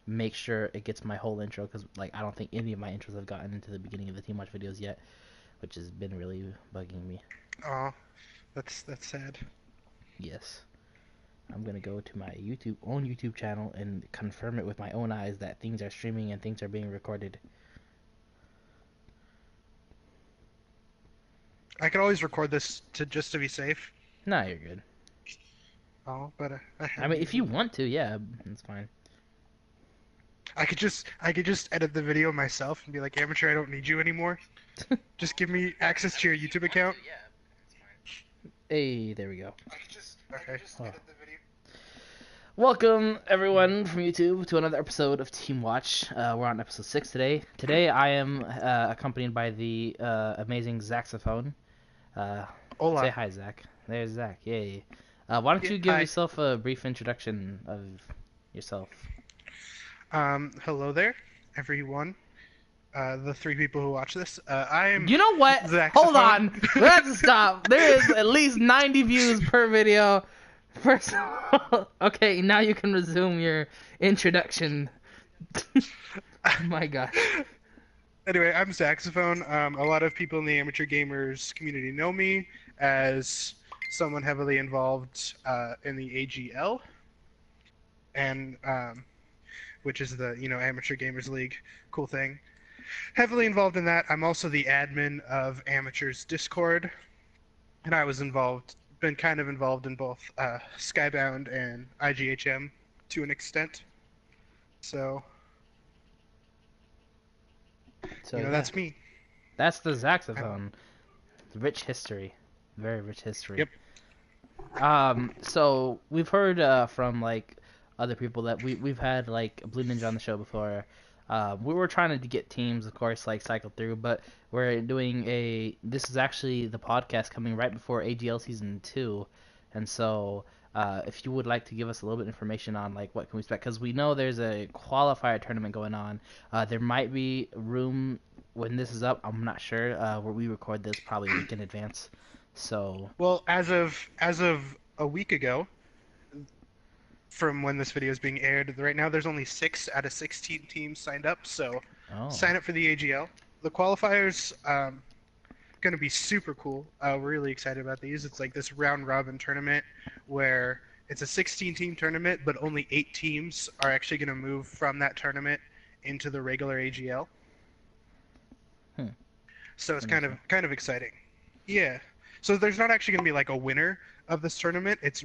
make sure it gets my whole intro because like I don't think any of my intros have gotten into the beginning of the Teamwatch videos yet, which has been really bugging me. Oh, that's sad. Yes, I'm gonna go to my own YouTube channel and confirm it with my own eyes that things are streaming and things are being recorded. I could always record this to just to be safe. Nah, you're good. Oh, but I I have mean, you if you anyway. want to, yeah, it's fine. I could just edit the video myself and be like, amateur, I don't need you anymore. Just give me access to your YouTube account. Hey, there we go. Okay. Oh. Welcome everyone from YouTube to another episode of Team Watch. We're on episode 6 today. Today I am accompanied by the amazing Zacks-ophone. Say Hola. hi, Zach. There's Zach. Yay. Why don't Yeah, you give hi. yourself a brief introduction of yourself? Hello there, everyone. The three people who watch this. I'm You know what? Hold Zacks-ophone. on. We have to stop. There is at least 90 views per video. First of all, okay, now you can resume your introduction. Oh my gosh. Anyway, I'm Zacks-ophone. A lot of people in the amateur gamers community know me as someone heavily involved in the AGL, and which is the Amateur Gamers League, cool thing. Heavily involved in that. I'm also the admin of Amateurs Discord, and I was been kind of involved in both Skybound and IGHM to an extent. So, So yeah, that's me. that's the Uh, Zacks-ophone. Rich history. Very rich history. yep. So we've heard from like other people that we've had like Blue Ninja on the show before. We were trying to get teams, of course, like cycle through, but we're doing a. This is actually the podcast coming right before AGL season 2, and so if you would like to give us a little bit of information on like what can we expect, because we know there's a qualifier tournament going on. There might be room when this is up. I'm not sure. Where we record this probably a week in advance, so. Well, as of a week ago, from when this video is being aired, right now there's only 6 out of 16 teams signed up. So, Oh. sign up for the AGL. The qualifiers going to be super cool. We're really excited about these. It's like this round robin tournament where it's a 16 team tournament, but only 8 teams are actually going to move from that tournament into the regular AGL. Hmm. So it's That kind makes of sense. kind of exciting. Yeah. So there's not actually going to be like a winner of this tournament. It's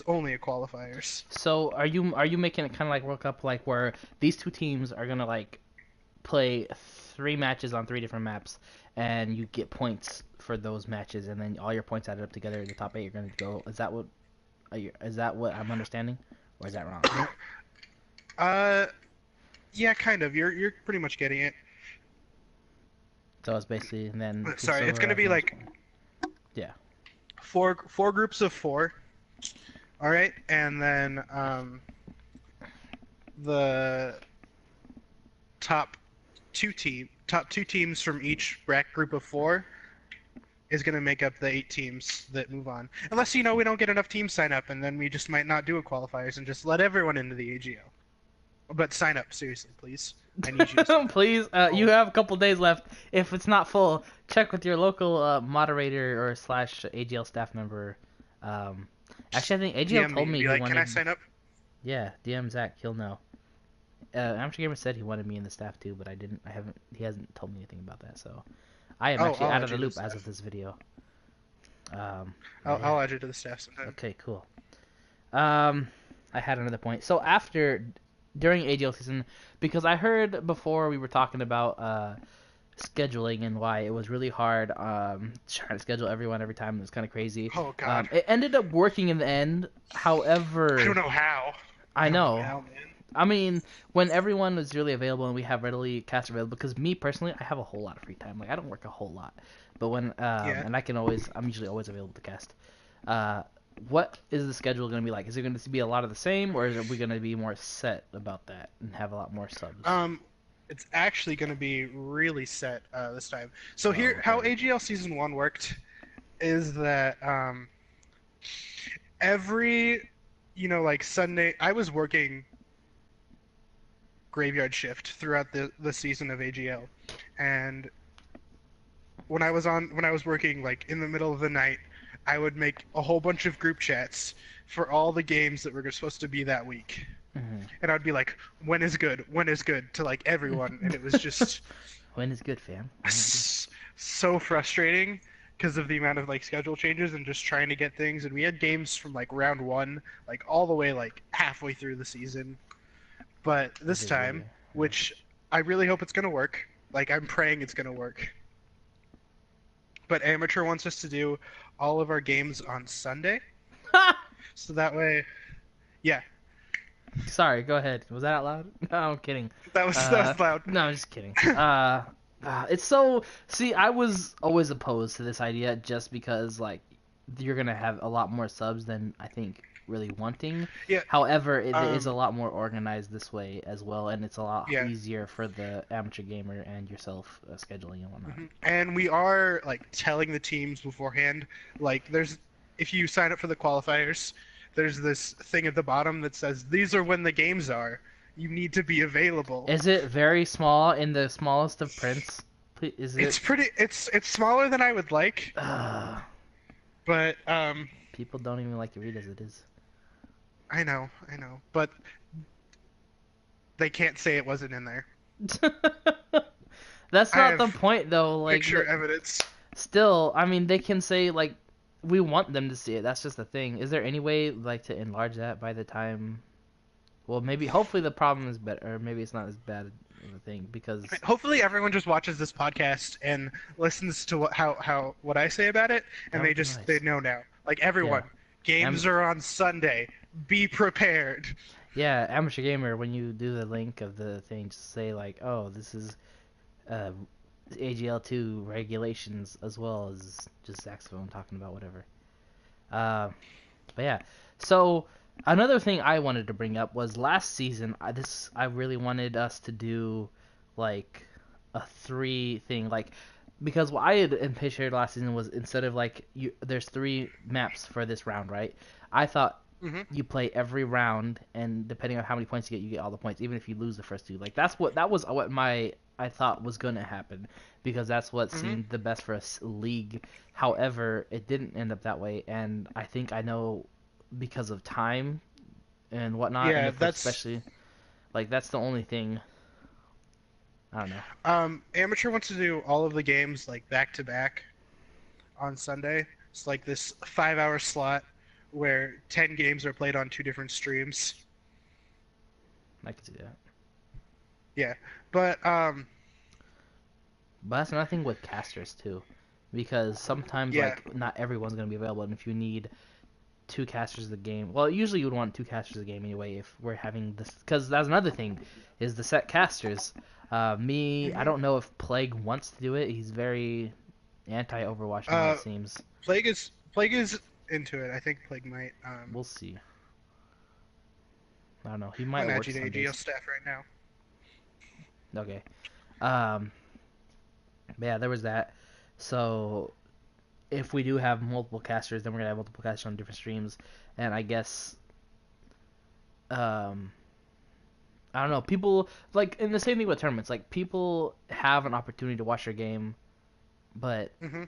only a qualifiers. So are you making it kind of like World Cup, like where these two teams are gonna like play 3 matches on 3 different maps, and you get points for those matches, and then all your points added up together, the top 8 are gonna go. Is that what I'm understanding, or is that wrong? uh yeah, kind of. You're pretty much getting it. So it's basically and then Sorry, it's whosoever going to has be the most like points. Yeah. four groups of 4. All right, and then the top two teams from each bracket group of 4 is going to make up the 8 teams that move on. Unless we don't get enough teams sign up, and then we just might not do a qualifiers and just let everyone into the AGO. But sign up seriously, please. I need you to sign up. Please, you Oh, have a couple days left. If it's not full, check with your local moderator or slash AGL staff member. Um, just Actually, I think AGL DM me told and me be he like, "Can I wanted. sign up?" Yeah, DM Zach. He'll know. Amateur Gamer said he wanted me in the staff too, but I didn't. I haven't. He hasn't told me anything about that. So I am Oh, actually I'll out of add the you to the loop as of staff. this video. I'll, But yeah. I'll add you to the staff sometime. Okay. Cool. Um, I had another point. So after during AGL season, because I heard before we were talking about scheduling and why it was really hard trying to schedule everyone every time. It was kind of crazy. Oh God, It ended up working in the end. I don't However, know how. I I don't know know. how, man. I mean, when everyone was really available and we have readily cast available, because me personally, I have a whole lot of free time. Like I don't work a whole lot, but when Yeah. and I'm usually always available to cast. Uh, what is the schedule going to be like? Is it going to be a lot of the same, or is we going to be more set about that and have a lot more subs? Um, it's actually going to be really set this time. So Oh, here, how okay. AGL season 1 worked is that every, like Sunday, I was working graveyard shift throughout the season of AGL, and when I was working like in the middle of the night, I would make a whole bunch of group chats for all the games that were supposed to be that week, Mhm. and I'd be like, "When is good? When is good?" to like everyone, and it was just When is good, fam? When is good? so frustrating because of the amount of like schedule changes and just trying to get things. And we had games from like round one, like all the way like halfway through the season. But Is this it really? time, Yeah. which I really hope it's gonna work. Like I'm praying it's gonna work. But Amateur wants us to do all of our games on Sunday, so that way, yeah, Sorry, go ahead. Was that out loud? No, I'm kidding. that was loud. No, I'm just kidding. It's so. See, I was always opposed to this idea just because, like, you're gonna have a lot more subs than I think really wanting. Yeah, However, it is a um, lot more organized this way as well, and it's a lot yeah. easier for the amateur gamer and yourself scheduling and whatnot. And we are like telling the teams beforehand. Like, if you sign up for the qualifiers, there's this thing at the bottom that says these are when the games are. You need to be available. Is it very small in the smallest of prints? Is it? It's pretty. It's smaller than I would like, Uh, but People don't even like to read as it is. I know, but they can't say it wasn't in there. That's I not the have point though. picture evidence. Still, I mean, they can say like we want them to see it. That's just the thing. Is there any way like to enlarge that by the time? Well, maybe hopefully the problem is better, or maybe it's not as bad of a thing because Hopefully, everyone just watches this podcast and listens to what I say about it, that and would be they nice. know now. Like Yeah, everyone, games Am- are on Sunday. Be prepared. yeah, amateur gamer. When you do the link of the thing, just say like, oh, this is uh, AGL2 regulations as well as just Zacks-ophone talking about whatever. Uh, but yeah, so another thing I wanted to bring up was last season. I really wanted us to do like a three thing, like because what I had envisioned last season was instead of like there's three maps for this round, right? I thought Hmm. you play every round, and depending on how many points you get all the points, even if you lose the first two. Like that was what my I thought was gonna happen because that's what Hmm. seemed the best for us league. However, it didn't end up that way, and I think I know because of time and whatnot, and Yeah, if we're that's especially like that's the only thing. I don't know. amateur wants to do all of the games like back to back on Sunday. It's like this 5 hour slot where 10 games are played on two different streams. I can see that. Yeah, but But that's another thing with casters too, because sometimes yeah. like not everyone's gonna be available, and if you need two casters a game. Well, usually you would want two casters a game anyway if we're having this. Because that's another thing, is the set casters. I Hmm. don't know if Plague wants to do it. He's very anti-Overwatch now, Uh, it seems. Plague is into it. I think Plague might. We'll see. I don't know. He I'm might work managing some AGL days. staff right now. Okay. Um, but yeah, there was that. So if we do have multiple casters, then we're gonna have multiple casters on different streams, and I guess um I don't know. People like in the same thing with tournaments. Like people have an opportunity to watch your game, but Hmm.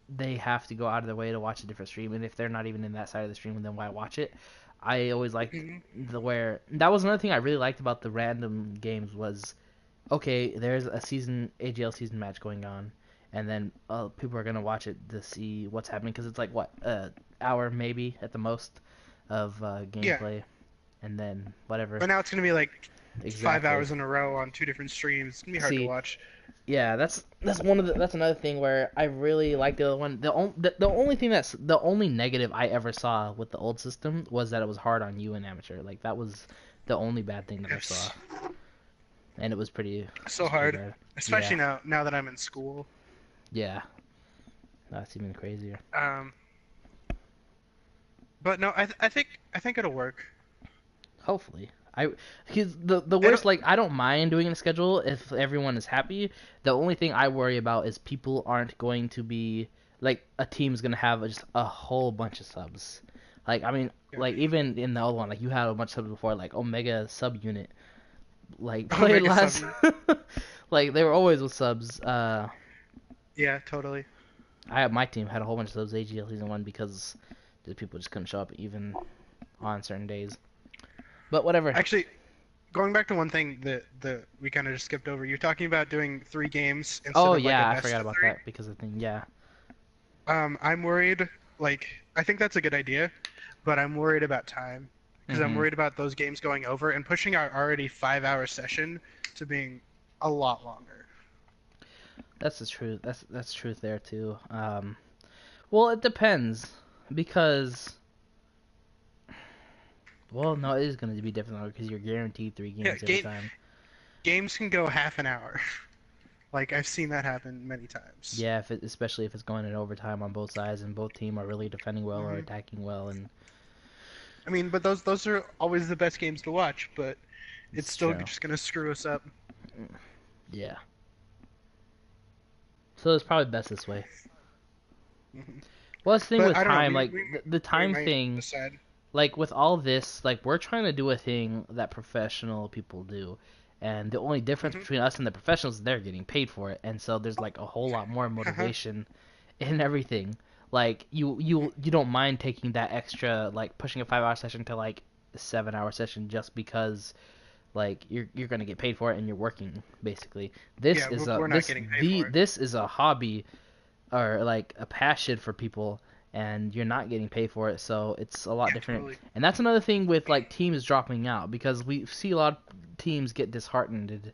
they have to go out of their way to watch a different stream. And if they're not even in that side of the stream, then why watch it? I always liked Hmm. the where that was another thing I really liked about the random games was okay. There's a season AGL season match going on, and then people are gonna watch it to see what's happening because it's like what hour maybe at the most of Yeah, gameplay, and then whatever. but now it's gonna be like five Exactly. hours in a row on two different streams. It's gonna be hard to See, watch. yeah, that's another thing where I really like the other one. The only thing that's the only negative I ever saw with the old system was that it was hard on you in amateur. Like that was the only bad thing that I saw, It's and it so was pretty hard, bad. especially Yeah, now that I'm in school. yeah, that's even crazier. Um, but no, I think it'll work. Hopefully, the It'll worst like I don't mind doing a schedule if everyone is happy. The only thing I worry about is people aren't going to be like a team's gonna have just a whole bunch of subs. Like I mean, yeah. like even in the old one, like you had a bunch of subs before, like Omega sub unit. like Oh, played make a sub. last. Like they were always with subs. Yeah, totally. My team had a whole bunch of those AGL season one because the people just couldn't show up even on certain days. But whatever. Actually, going back to one thing that we kind of just skipped over, you're talking about doing 3 games instead Oh of like a yeah, I best forgot of about three. that because of the thing. Yeah. I'm worried. Like, I think that's a good idea, but I'm worried about time because I'm Mhm. worried about those games going over and pushing our already 5-hour session to being a lot longer. That's the truth. That's truth there too. Well, it depends because well, no, it is going to be different because you're guaranteed three Yeah, games every time. games can go half an hour. Like I've seen that happen many times. Yeah, especially if it's going in overtime on both sides and both team are really defending well or hmm attacking well, and I mean, but those are always the best games to watch, but it's it's still true. just gonna screw us up. Yeah. So it's probably best this way. hmm Well, that's the thing But with I don't know. time, We like we the we time might thing, decide. like with all this, like we're trying to do a thing that professional people do. And the only difference hmm between us and the professionals is they're getting paid for it. And so there's like a whole lot more Uh-huh. motivation in everything. Like you don't mind taking that extra like pushing a 5 hour session to like a 7 hour session just because like you're gonna get paid for it and you're working basically. This Yeah, is a we're not getting paid for it. this is a hobby or like a passion for people and you're not getting paid for it, so it's a lot Yeah, different. totally. And that's another thing with like teams dropping out because we see a lot of teams get disheartened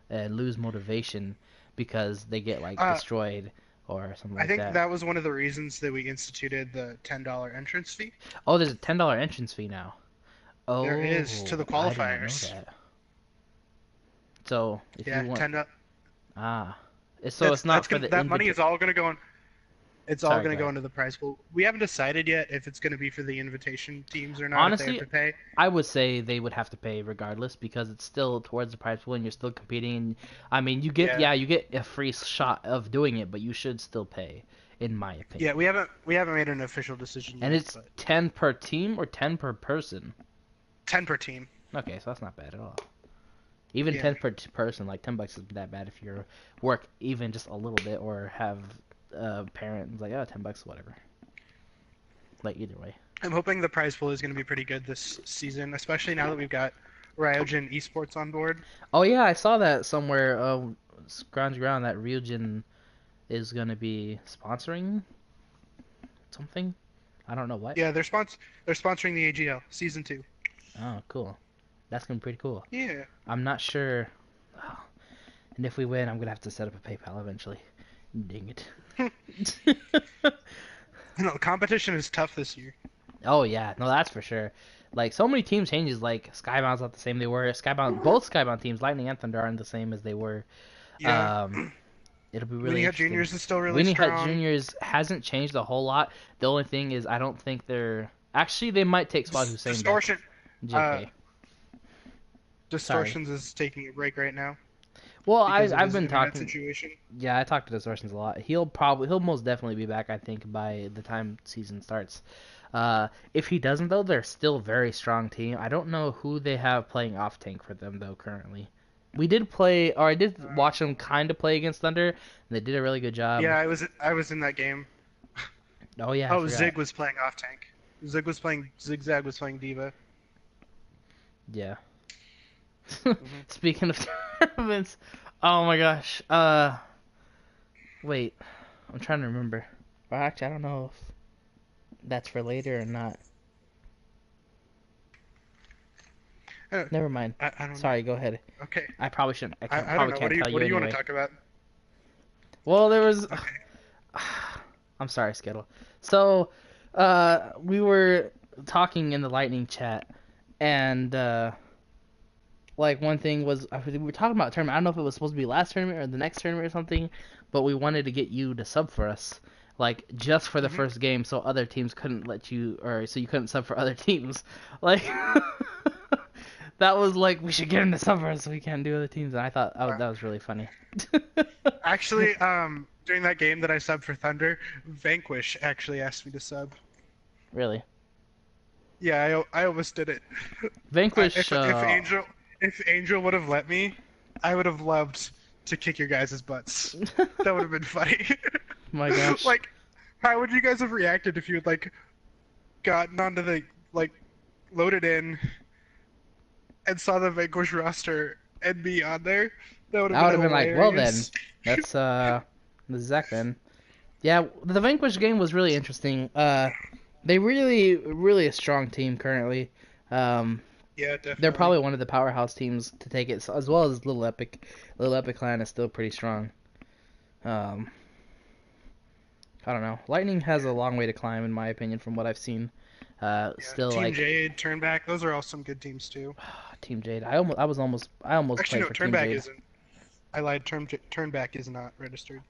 and lose motivation because they get like Uh, destroyed or something I like think that. that was one of the reasons that we instituted the $10 entrance fee. Oh, there's a $10 entrance fee now. There is to Oh, the I did not know qualifiers. that. So if you Yeah, want 10. ah so it's not That's for gonna the that money is all gonna go in. It's all sorry, gonna go go ahead. into the prize pool. We haven't decided yet if it's gonna be for the invitation teams or not. If they have Honestly, to pay. I would say they would have to pay regardless because it's still towards the prize pool and you're still competing. I mean, Yeah. you get a free shot of doing it, but you should still pay, in my Yeah, opinion. we haven't made an official decision And yet, it's but 10 per team or 10 per person. 10 per team. Okay, so that's not bad at all. Even Yeah. 10 per person, like 10 bucks isn't that bad if you work even just a little bit or have a parent who's like, oh, 10 bucks, whatever. Like either way. I'm hoping the prize pool is gonna be pretty good this season, especially now that we've got Ryogen Esports on board. Oh yeah, I saw that somewhere. Ground that Ryujin is gonna be sponsoring something. I don't know what. Yeah, they're sponsoring the AGL season 2. Oh, cool. That's gonna be pretty cool. Yeah. I'm not sure. Oh, and if we win, I'm gonna have to set up a PayPal eventually. Dang it. You know, the competition is tough this year. Oh yeah, no, that's for sure. Like so many team changes. Like Skybound's not the same they were. Both Skybound teams, Lightning and Thunder, aren't the same as they were. Yeah. Um, it'll be really Weenie Hut interesting. Juniors is still really Winnie Hut strong. Juniors hasn't changed a whole lot. The only thing is, I don't think they're actually they might take Swad Hussein back. Distortion. Uh, JK. Sorry. Distortions is taking a break right now Well, because of I've his been internet talking. situation. Yeah, I talked to Distortions a lot. He'll most definitely be back. I think by the time season starts. If he doesn't though, they're still a very strong team. I don't know who they have playing off tank for them though currently. We did play, or I did Uh, watch them kind of play against Thunder, and they did a really good job. yeah, I was in that game. Oh yeah, I Oh, forgot. Zig was playing off tank. Zigzag was playing Diva. Yeah. hmm Speaking of tournaments, oh my gosh. Wait, I'm trying to remember. Well, actually, I don't know if that's for later or not. I, Never mind. I don't know. Sorry, go ahead. Okay, I probably shouldn't. I don't Probably know. can't tell What you do you want to anyway. talk about? Well, there was. Okay. I'm sorry, Skittle. So, we were talking in the Lightning chat, and like one thing was we were talking about a tournament. I don't know if it was supposed to be last tournament or the next tournament or something, but we wanted to get you to sub for us, like just for the hmm first game, so other teams couldn't let you, or so you couldn't sub for other teams. Like that was like we should get him to sub for us so we can't do other teams, and I thought Wow. that was really funny. Actually, during that game that I subbed for Thunder, Vanquish actually asked me to sub. Really, Yeah, I almost did it. Vanquish. If If Angel would have let me, I would have loved to kick your guys' butts. That would have been funny. My gosh. Like, how would you guys have reacted if you had like gotten onto the like loaded in and saw the Vanquish roster and me on there? That would have I would been have been like, well then, hilarious. that's the Zack then. Yeah, the Vanquish game was really interesting. They really a strong team currently. Um, Yeah, they're definitely. probably one of the powerhouse teams to take it, as well as Little Epic. Little Epic Clan is still pretty strong. Um, I don't know. Lightning has a long way to climb, in my opinion, from what I've seen. Yeah, Still Team like Jade, Turnback, those are all some good teams too. Team Jade. I almost Actually, played no, for Team Turnback Jade. isn't. I lied. Turnback is not registered.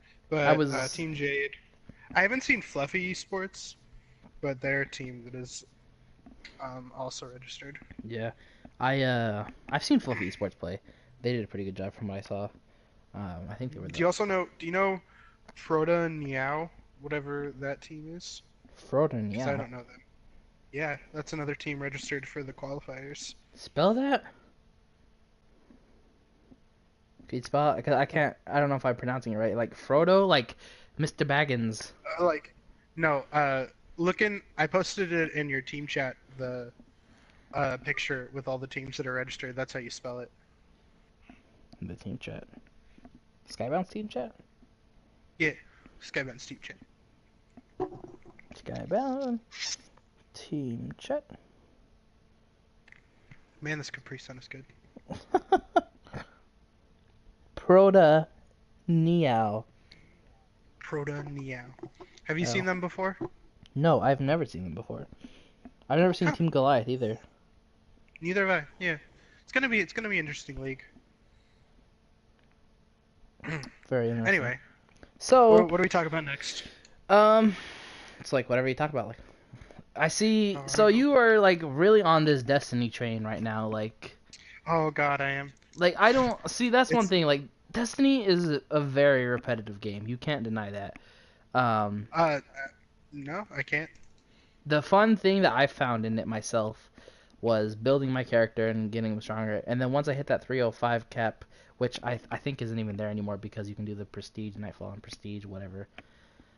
I But was Team Jade, I haven't seen Fluffy Esports, but they're a team that is also registered. yeah. I've seen Fluffy Esports play. They did a pretty good job from what I saw. I think they were Do the you also know? Do you know Froda Niao, whatever that team is? Froden. Because I Yeah. don't know them. Yeah, that's another team registered for the qualifiers. Spell that? Can you spell it? 'Cause I can't. I don't know if I'm pronouncing it right. Like Frodo, like Mr. Baggins. Like, no, looking, I posted it in your team chat, the picture with all the teams that are registered. That's how you spell it. The team chat. Skybound team chat. Yeah, Skybound team chat. Skybound team chat. Man, this Capri Sun is good. Proda Niao. Proto Niao. Have you Oh. seen them before? No, I've never seen them before. I've never seen Huh, Team Goliath either. neither have I. Yeah, it's gonna be an interesting league. Very interesting. Anyway, So, what do we talk about next? um, it's like whatever you talk about. Like, I see. Oh, I So don't know. you are like really on this Destiny train right now. Oh God, I am. I don't see. That's one It's thing. Like, Destiny is a very repetitive game. You can't deny that. Um, no, I can't. the fun thing that I found in it myself was building my character and getting him stronger. And then once I hit that 305 cap, which I think isn't even there anymore because you can do the prestige, Nightfall, and prestige, whatever.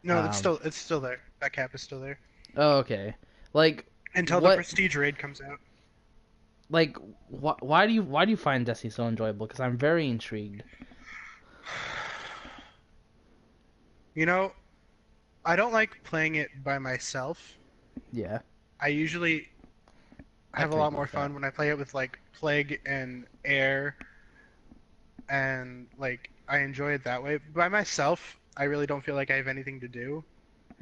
No, Um, it's still there. That cap is still there oh, okay. Like, until the what? prestige raid comes out. Like, why do you find Destiny so enjoyable? Because I'm very intrigued. You know, I don't like playing it by myself. Yeah, I usually I have a played lot it more like that. fun when I play it with like Plague and Air, and like I enjoy it that way. By myself, I really don't feel like I have anything to do.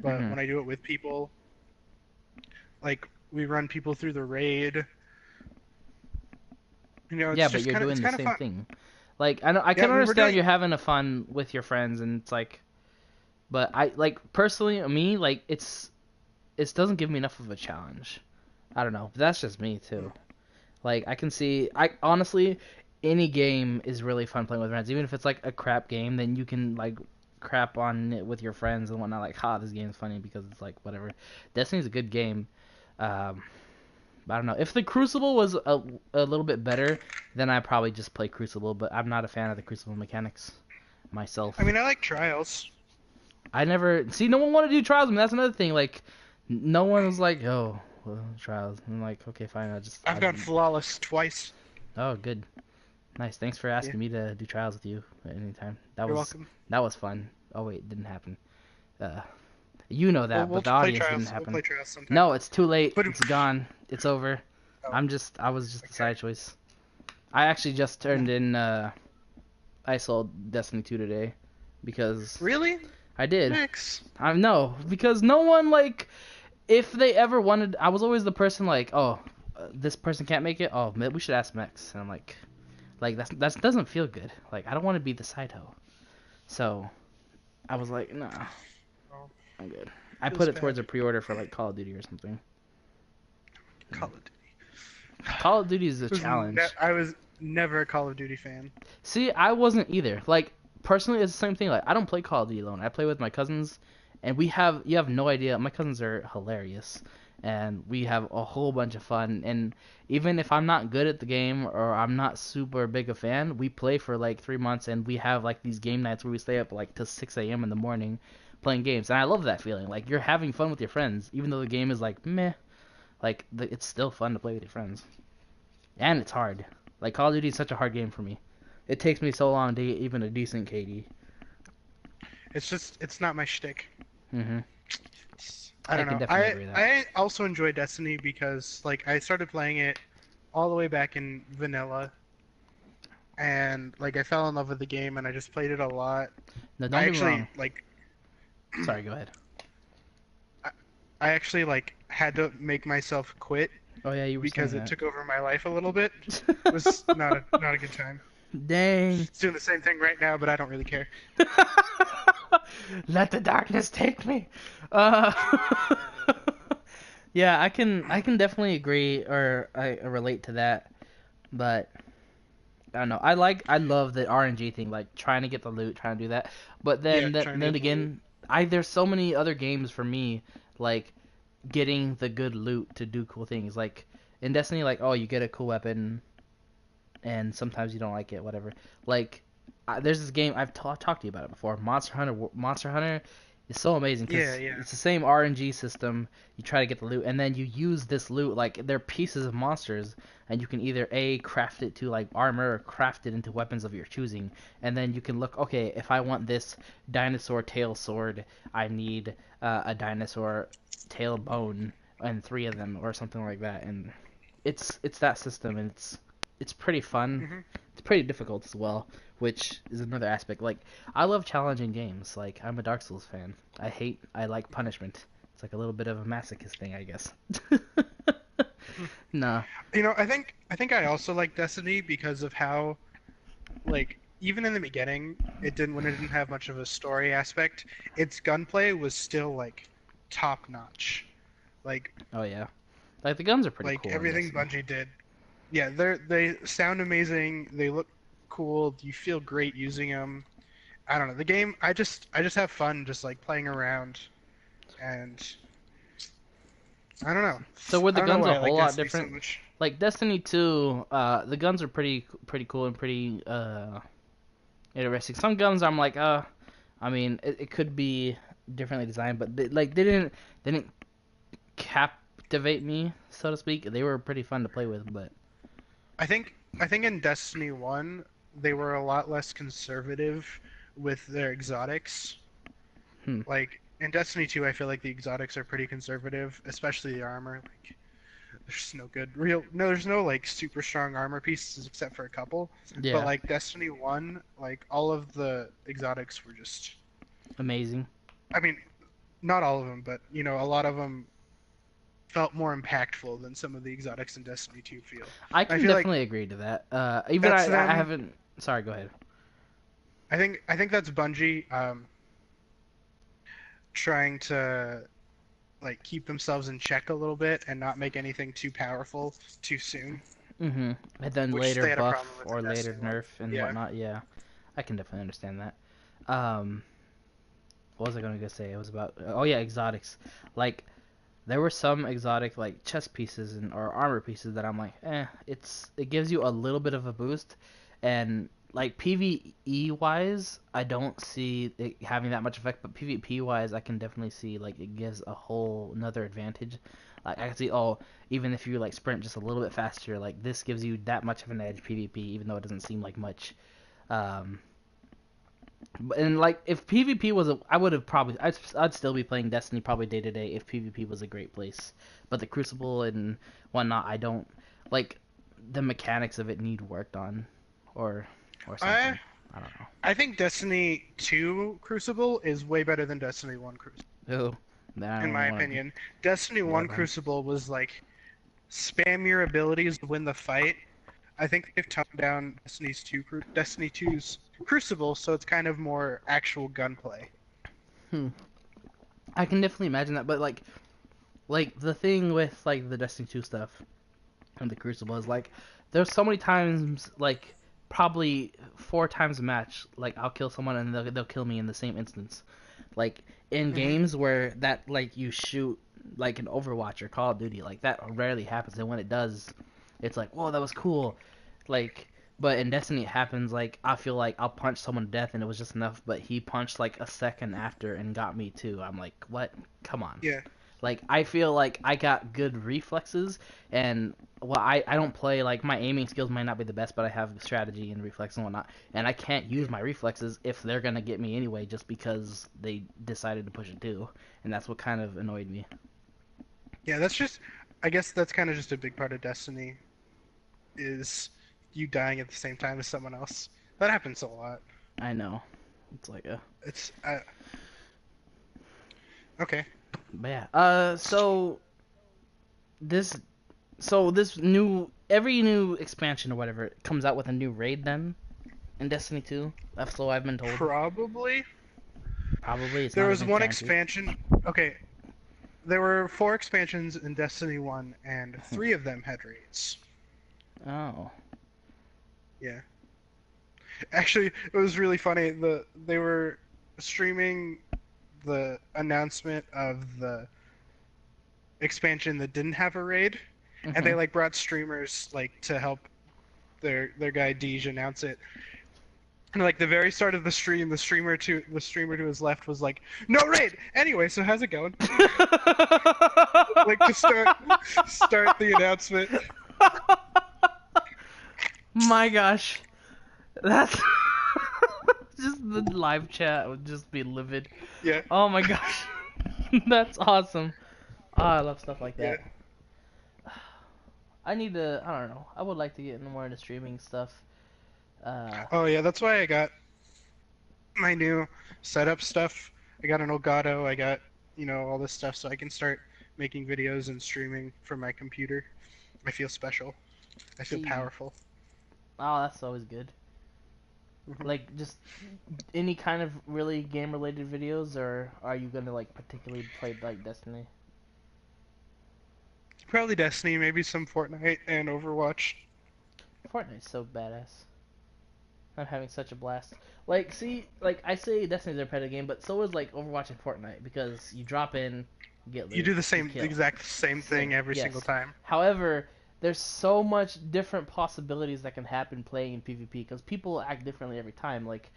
But Hmm. when I do it with people, like we run people through the raid, Yeah, but you're it's doing the kind of same fun. thing. Like, I Yeah, can understand you're having a fun with your friends, and it's like, but I like personally me like it doesn't give me enough of a challenge. I don't know. That's just me too. Like I can see I honestly any game is really fun playing with friends. Even if it's like a crap game, then you can like crap on it with your friends and whatnot. Like, ha, this game's funny because it's like whatever. Destiny's a good game. Um, I don't know. If the Crucible was a little bit better, then I probably just play Crucible. But I'm not a fan of the Crucible mechanics I myself. mean, I like Trials. I never see no one want to do trials. I mean, that's another thing. Like, no one was like, "Oh, well, trials." I'm like, okay, fine. I've gone flawless twice. Oh, good, nice. Thanks for Yeah, asking me to do trials with you at any time. you're welcome. That was fun. Oh wait, it didn't happen. Uh, you know We'll that, we'll but the play audience didn't Trials. We'll happen. play Trials sometime. No, it's too late. But It's gone. It's over. oh, I was just a okay. side choice. I actually just No. turned in. I sold Destiny 2 today because Really? I did. Max? I no because no one like if they ever wanted. I was always the person like, oh, this person can't make it. Oh, we should ask Mex. And I'm like that doesn't feel good. Like I don't want to be the side hoe. So I was like, nah, Oh, I'm good. I feels put it towards bad. a pre-order for like Call of Duty or something. Call of Duty. Call of Duty is a challenge. I was never a Call of Duty fan. See, I wasn't either. Like personally, it's the same thing. Like I don't play Call of Duty alone. I play with my cousins, and you have no idea. My cousins are hilarious, and we have a whole bunch of fun. And even if I'm not good at the game or I'm not super big a fan, we play for like 3 months, and we have like these game nights where we stay up like till 6 a.m. in the morning playing games. And I love that feeling. Like you're having fun with your friends, even though the game is like meh. Like it's still fun to play with your friends, and it's hard. Like Call of Duty is such a hard game for me. It takes me so long to get even a decent KD. It's not my shtick. Hmm. I I don't can know. definitely I agree with that. I also enjoy Destiny because like I started playing it all the way back in vanilla, and like I fell in love with the game, and I just played it a lot. No, I don't get me actually wrong. like Sorry, go ahead. I, I actually like had to make myself quit Oh yeah, you were saying because it that. took over my life a little bit. It was not a good time. Dang. It's doing the same thing right now, but I don't really care. Let the darkness take me. Uh, yeah, I can definitely agree or I relate to that, but I don't know. I love the RNG thing, like trying to get the loot, trying to do that. But Yeah, then trying to then get the loot. again, I there's so many other games for me like getting the good loot to do cool things. Like in Destiny, like oh you get a cool weapon and sometimes you don't like it, whatever. Like, there's this game talked to you about it before. Monster Hunter. Monster Hunter is so amazing Yeah, because yeah. it's the same RNG system. You try to get the loot, and then you use this loot like they're pieces of monsters, and you can either craft it to like armor or craft it into weapons of your choosing, and then you can look. Okay, if I want this dinosaur tail sword, I need a dinosaur tail bone and three of them or something like that, and it's that system, and it's pretty fun. Hmm. It's pretty difficult as well, which is another aspect. Like I love challenging games. Like I'm a Dark Souls fan. I like punishment. It's like a little bit of a masochist thing, I guess. Nah. I think I also like Destiny because of how like even in the beginning, it didn't have much of a story aspect, its gunplay was still like top notch. Like Oh yeah. Like the guns are pretty like cool in everything Destiny. Bungie did. Yeah, they sound amazing. They look cool. You feel great using them. I don't know. The game, I just have fun just like playing around, and I don't know. So were I the don't know guns a why I like whole lot Destiny so different? much. Like Destiny 2, the guns are pretty cool and pretty interesting. Some guns I'm like, I mean, it could be differently designed, but they didn't captivate me, so to speak. They were pretty fun to play with, but I think in Destiny 1 they were a lot less conservative with their exotics. hmm, Like in Destiny 2 I feel like the exotics are pretty conservative, especially the armor. Like there's no like super strong armor pieces except for a couple. But yeah, like Destiny 1, like all of the exotics were just amazing. I mean, not all of them, but a lot of them felt more impactful than some of the exotics in Destiny 2 feel. I I can feel like definitely agree to that. Even that's I them. haven't. Sorry, go ahead. I think that's Bungie trying to like keep themselves in check a little bit and not make anything too powerful too soon, And then which later they had a problem buff with in or later Destiny 1. nerf and Yeah. whatnot. Yeah, I can definitely understand that. Um, what was I going to say? It was about oh yeah, exotics. Like there were some exotic like chest pieces and or armor pieces that I'm like, it gives you a little bit of a boost, and like PVE wise, I don't see it having that much effect, but PvP wise, I can definitely see like it gives a whole another advantage. Like I can see, oh, even if you like sprint just a little bit faster, like this gives you that much of an edge PvP, even though it doesn't seem like much. Um, and like if PvP was I would have probably I'd still be playing Destiny probably day to day if PvP was a great place. But the Crucible and whatnot, I don't like the mechanics of it need worked on, or I something. I don't I think Destiny 2 Crucible is way better than Destiny 1 Crucible, know. Oh, I in don't my want to opinion. Destiny war 1 then. Crucible was like spam your abilities to win the fight. I think they've toned down Destiny 2's Crucible, so it's kind of more actual gunplay. Hmm. I can definitely imagine that, but like the thing with like the Destiny 2 stuff and the Crucible is like there's so many times like probably 4 times a match like I'll kill someone and they'll kill me in the same instance. Like in Hmm. games where that like you shoot like in Overwatch or Call of Duty. Like that rarely happens, and when it does, it's like, whoa, that was cool. Like, but in Destiny, it happens like I feel like I'll punch someone to death and it was just enough, but he punched like a second after and got me too. I'm like, what? Come on. Yeah. Like I feel like I got good reflexes, and well, I don't play like my aiming skills might not be the best, but I have strategy and reflex and whatnot, and I can't use my reflexes if they're gonna get me anyway, just because they decided to push it too, and that's what kind of annoyed me. Yeah, that's just. I guess that's kind of just a big part of Destiny is you dying at the same time as someone else. That happens a lot. I know, it's like a It's okay. but yeah. This this new every new expansion or whatever comes out with a new raid then in Destiny 2. That's what I've been told. Probably Probably it's there not was even one guaranteed. expansion. Okay, there were 4 expansions in Destiny 1, and 3 of them had raids. Oh. Yeah. Actually, it was really funny. They were streaming the announcement of the expansion that didn't have a raid, and they Mhm. like brought streamers like to help their guy Deej announce it. And like the very start of the stream, the streamer to his left was like, "No raid." Anyway, so how's it going? Like to start the announcement. My gosh. That's just the live chat would just be livid. Yeah, Oh my gosh. That's awesome. Oh, I love stuff like yeah. that. I need to, I don't know. I would like to get more into streaming stuff. Uh, Oh yeah, that's why I got my new setup stuff. I got an Elgato. I got all this stuff, so I can start making videos and streaming from my computer. I feel special. I feel see. powerful. Oh, that's always good. Hmm. Like, just any kind of really game related videos, or are you gonna, like, particularly play, like, Destiny? Probably Destiny, maybe some Fortnite and Overwatch. Fortnite's so badass. I'm having such a blast. Like, see, like I say, Destiny's a repetitive game, but so is like Overwatch and Fortnite because you drop in, you get You loot, do the you same, kill. exact same Same, thing every single yes. time. However, there's so much different possibilities that can happen playing in PvP because people act differently every time. Like,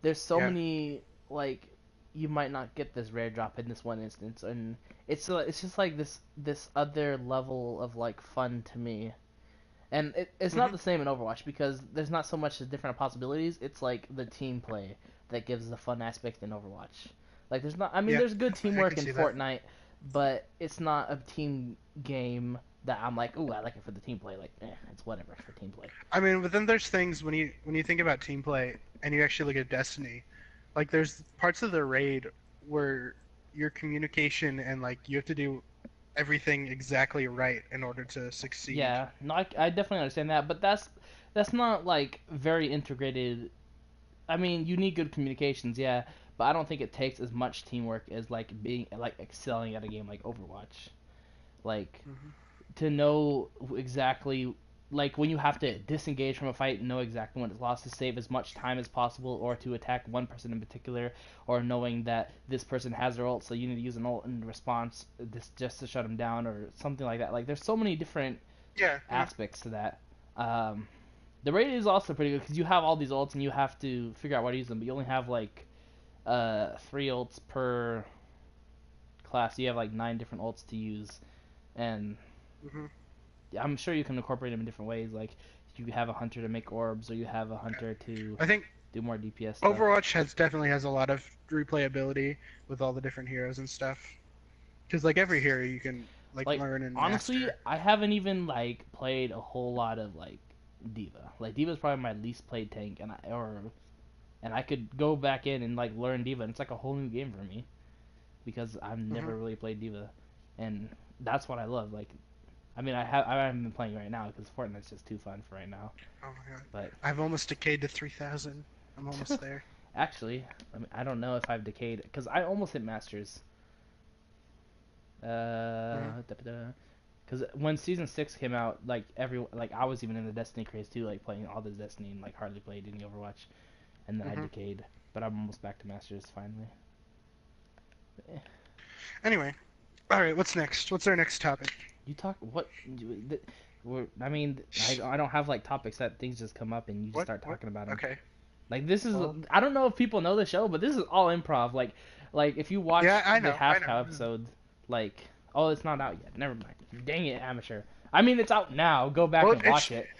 there's so Yeah. many like you might not get this rare drop in this one instance, and it's just like this other level of like fun to me, and it's not Hmm. the same in Overwatch because there's not so much as different possibilities. It's like the team play that gives the fun aspect in Overwatch. Like there's not. I mean, Yeah, there's good I can teamwork in see that. Fortnite, but it's not a team game that I'm like, ooh, I like it for the team play. Like, it's whatever for team play. I mean, but then there's things when you think about team play and you actually look at Destiny, like there's parts of the raid where your communication and like you have to do everything exactly right in order to succeed. Yeah, no, I definitely understand that, but that's not like very integrated. I mean, you need good communications, yeah, but I don't think it takes as much teamwork as like being like excelling at a game like Overwatch. Like Hmm. to know exactly like when you have to disengage from a fight and know exactly when it's lost to save as much time as possible or to attack one person in particular or knowing that this person has their ult so you need to use an ult in response this just to shut them down or something like that. Like there's so many different Yeah, yeah. aspects to that. Um, the raid is also pretty good because you have all these ults and you have to figure out what to use them, but you only have like 3 ults per class. You have like 9 different ults to use, and Hmm. I'm sure you can incorporate them in different ways. Like you have a hunter to make orbs, or you have a hunter to I think do more DPS stuff. Overwatch definitely has a lot of replayability with all the different heroes and stuff. Because like every hero you can like Like learn and honestly, master. I haven't even like played a whole lot of like Diva. Like Diva's probably my least played tank, and I could go back in and like learn Diva, and it's like a whole new game for me because I've Hmm. never really played Diva, and that's what I love. Like I mean, I haven't been playing right now because Fortnite's just too fun for right now. Oh my god, But I've almost decayed to 3,000. I'm almost there. actually, I mean, I don't know if I've decayed because I almost hit Masters. Hmm. Because when season 6 came out, like I was even in the Destiny craze too, like playing all this Destiny and like hardly played any Overwatch, and then I Hmm. decayed, but I'm almost back to Masters finally. Eh. Anyway, All right, what's next? What's our next topic? You talk what? I mean, I don't have like topics that things just come up and you just What? start What? talking about them. Okay. Like this is Well, I don't know if people know the show, but this is all improv. Like if you yeah, watch I the know. half cow episode, like oh it's not out yet. Never mind. Dang it, amateur. I mean it's out now. Go back Well, and watch it.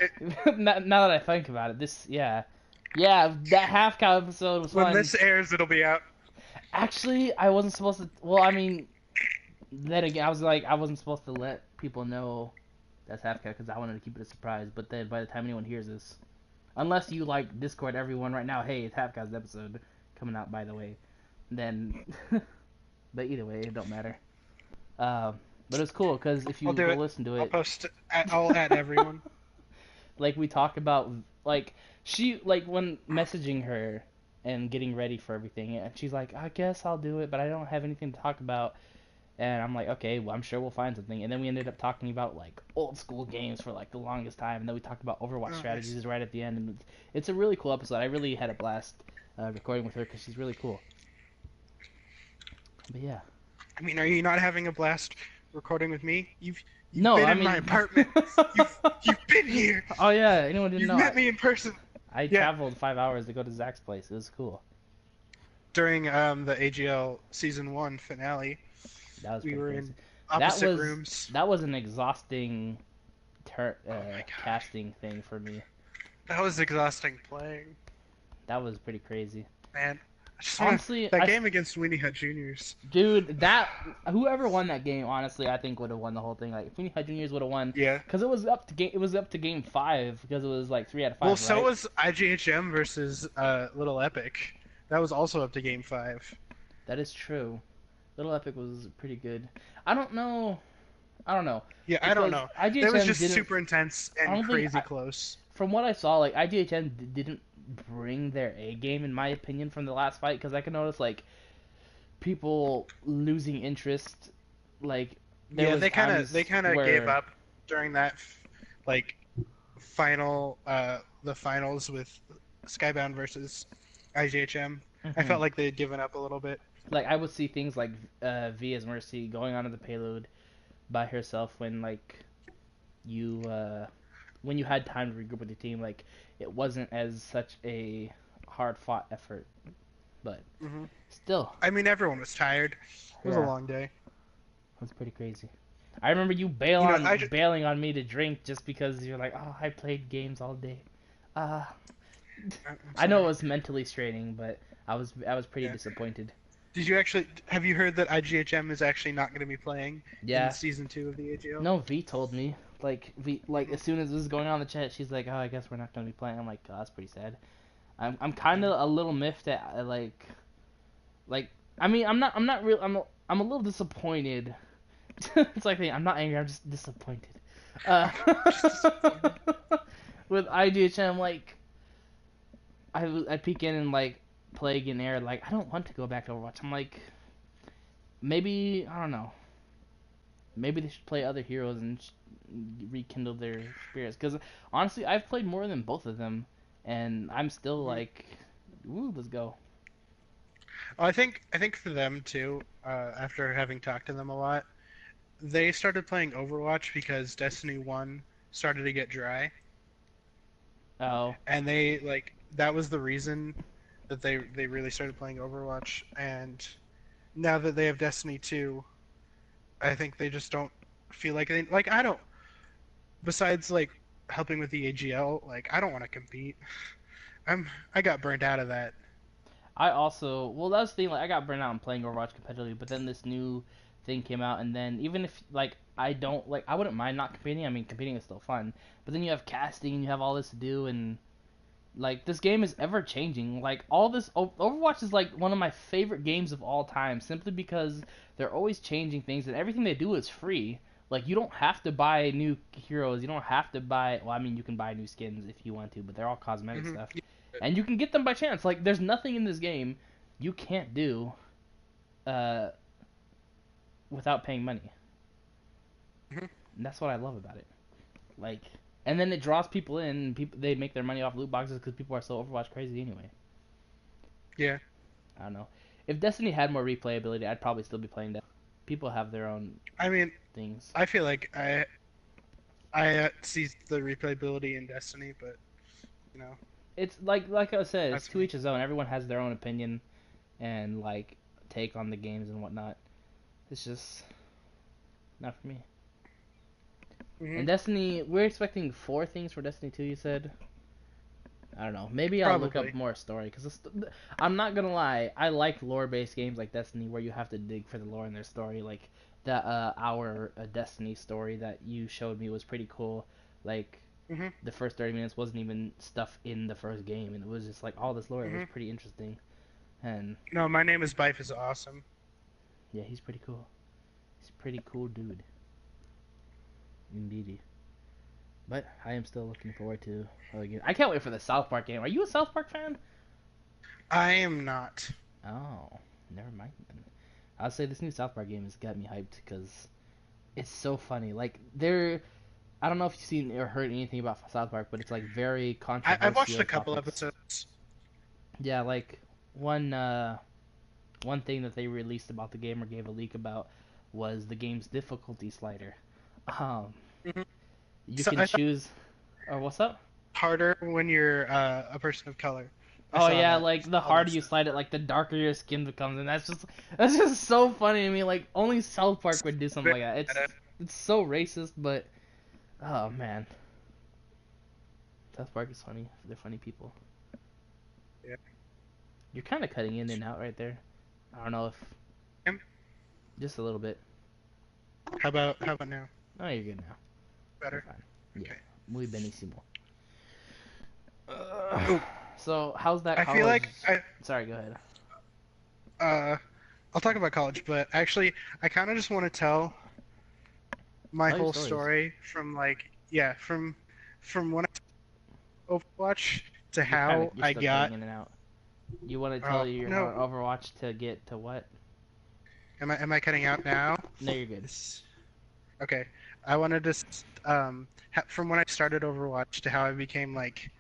Now that I think about it, yeah that half cow episode was when fun. this airs, it'll be out. Actually, I wasn't supposed to. Well, I mean, then again, I wasn't supposed to let people know that's half cow because I wanted to keep it a surprise. But then by the time anyone hears this, unless you like Discord everyone right now, hey, it's half cow's episode coming out by the way, then. But either way, it don't matter. But it's cool because if I'll you do go it. listen to I'll it, post. I'll add everyone. like we talk about like she like when messaging her and getting ready for everything and she's like I guess I'll do it but I don't have anything to talk about and I'm like okay well I'm sure we'll find something and then we ended up talking about like old school games for like the longest time and then we talked about Overwatch Oh, nice. strategies right at the end and it's a really cool episode. I really had a blast recording with her because she's really cool. But yeah. I mean, are you not having a blast recording with me? You've No, been I in my mean apartment. You've been here. oh yeah, anyone didn't You've know met me in person. I Yeah. traveled 5 hours to go to Zach's place. It was cool. During the AGL season 1 finale, That was we pretty were crazy. in opposite That was rooms. that was an exhausting Oh my god. casting thing for me. That was exhausting playing. That was pretty crazy. Man, I just Honestly, that game against Weenie Hut Juniors. dude, that whoever won that game, honestly, I think would have won the whole thing. Like, if Phoenix Juniors would have won, Yeah. because it was up to game 5 because it was like 3 out of 5. Well, so right? was IGHM versus Little Epic. That was also up to game 5. That is true. Little Epic was pretty good. I don't know. I don't know. Yeah, I don't Because know. IGHM That was just didn't, super intense I and don't think crazy close. from what I saw, like IGHM didn't bring their A game in my opinion from the last fight because I could notice like people losing interest. Like there Yeah, was they kind times of where gave up during that like final the finals with Skybound versus IGHM. I Mhm. felt like they had given up a little bit. like I would see things like Via's Mercy going onto the payload by herself you when you had time to regroup with your team. Like it wasn't as such a hard fought effort, but Hmm. still, I mean, everyone was tired. It was a yeah, long day. that's pretty crazy. I remember you bailing on me to drink just because you're like, oh, I played games all day. Uh, I'm I know it sorry. was mentally straining, but I was pretty Yeah. disappointed. Did you actually have you heard that IGHM is actually not going to be playing Yeah. in season 2 of the AGL? No, V told me. Like as soon as this was going on in the chat, she's like, "Oh, I guess we're not gonna be playing." I'm like, "Oh, that's pretty sad." I'm kind of a little miffed at like I mean I'm not real I'm a little disappointed. It's like I'm not angry. I'm just disappointed. Uh, with IGHM, like I peek in and like play again air. Like I don't want to go back to Overwatch. I'm like maybe I don't know. Maybe they should play other heroes and rekindle their spirits. Because honestly, I've played more than both of them, and I'm still like, "Ooh, let's go." I think for them too, after having talked to them a lot, they started playing Overwatch because Destiny 1 started to get dry, Oh, and they like that was the reason that they really started playing Overwatch. And now that they have Destiny 2, I think they just don't feel like they like I don't. Besides like helping with the AGL, like I don't want to compete. I got burnt out of that. I also that's the thing. Like, I got burnt out on playing Overwatch competitively, but then this new thing came out, and then even if like I don't like, I wouldn't mind not competing. I mean, competing is still fun, but then you have casting, and you have all this to do, and like this game is ever changing. Like all this Overwatch is like one of my favorite games of all time simply because they're always changing things and everything they do is free. Like you don't have to buy new heroes. You don't have to buy well I mean you can buy new skins if you want to, but they're all cosmetic Hmm. stuff. And you can get them by chance. Like there's nothing in this game you can't do uh without paying money. Hmm. And that's what I love about it. Like and then it draws people in. And people they make their money off loot boxes because people are so Overwatch crazy anyway. Yeah. I don't know. If Destiny had more replayability, I'd probably still be playing that. people have their own I mean, things. I feel like I see the replayability in Destiny, but you know, It's like I said, it's that's to me. each his own. Everyone has their own opinion and like take on the games and whatnot. It's just not for me. Hmm. And Destiny, we're expecting 4 things for Destiny 2. You said. I don't know. Maybe I'll look up Probably. more story because I'm not gonna lie. I like lore-based games like Destiny where you have to dig for the lore in their story. Like that our Destiny story that you showed me was pretty cool. Like Hmm. the first 30 minutes wasn't even stuff in the first game, and it was just like all this lore. It was Hmm. pretty interesting, and No, my name is Bife is awesome. yeah, he's pretty cool. He's a pretty cool dude, indeedy. But I am still looking forward to other games. I can't wait for the South Park game. Are you a South Park fan? I am not. Oh, never mind then. I'll say this new South Park game has got me hyped because it's so funny. Like I don't know if you've seen or heard anything about South Park, but it's like very I've watched controversial a couple topics. episodes. Yeah, like one one thing that they released about the game or gave a leak about was the game's difficulty slider. Um, Hmm. you So can I thought choose. Or what's up? it's harder when you're a person of color. I Oh saw yeah, that like the all that harder you stuff. slide it, like the darker your skin becomes, and that's just so funny to me. Like only South Park would do something like that. It's so racist, but oh man, South Park is funny. They're funny people. Yeah. You're kind of cutting in and out right there. I don't know if just a little bit. How about now? Oh, you're good now. You're Better. fine. Yeah, Okay. muy benissimo. Uh, Oh, so how's that I feel college? like I Sorry, go ahead. uh I'll talk about college, but actually I kind of just want to tell my Tell your whole stories. story from like yeah, from when I Overwatch to how You're I still cutting got in and out. You want to tell oh your how no, Overwatch to get to what? am I cutting out now? No, you're good. This okay. I wanted to from when I started Overwatch to how I became like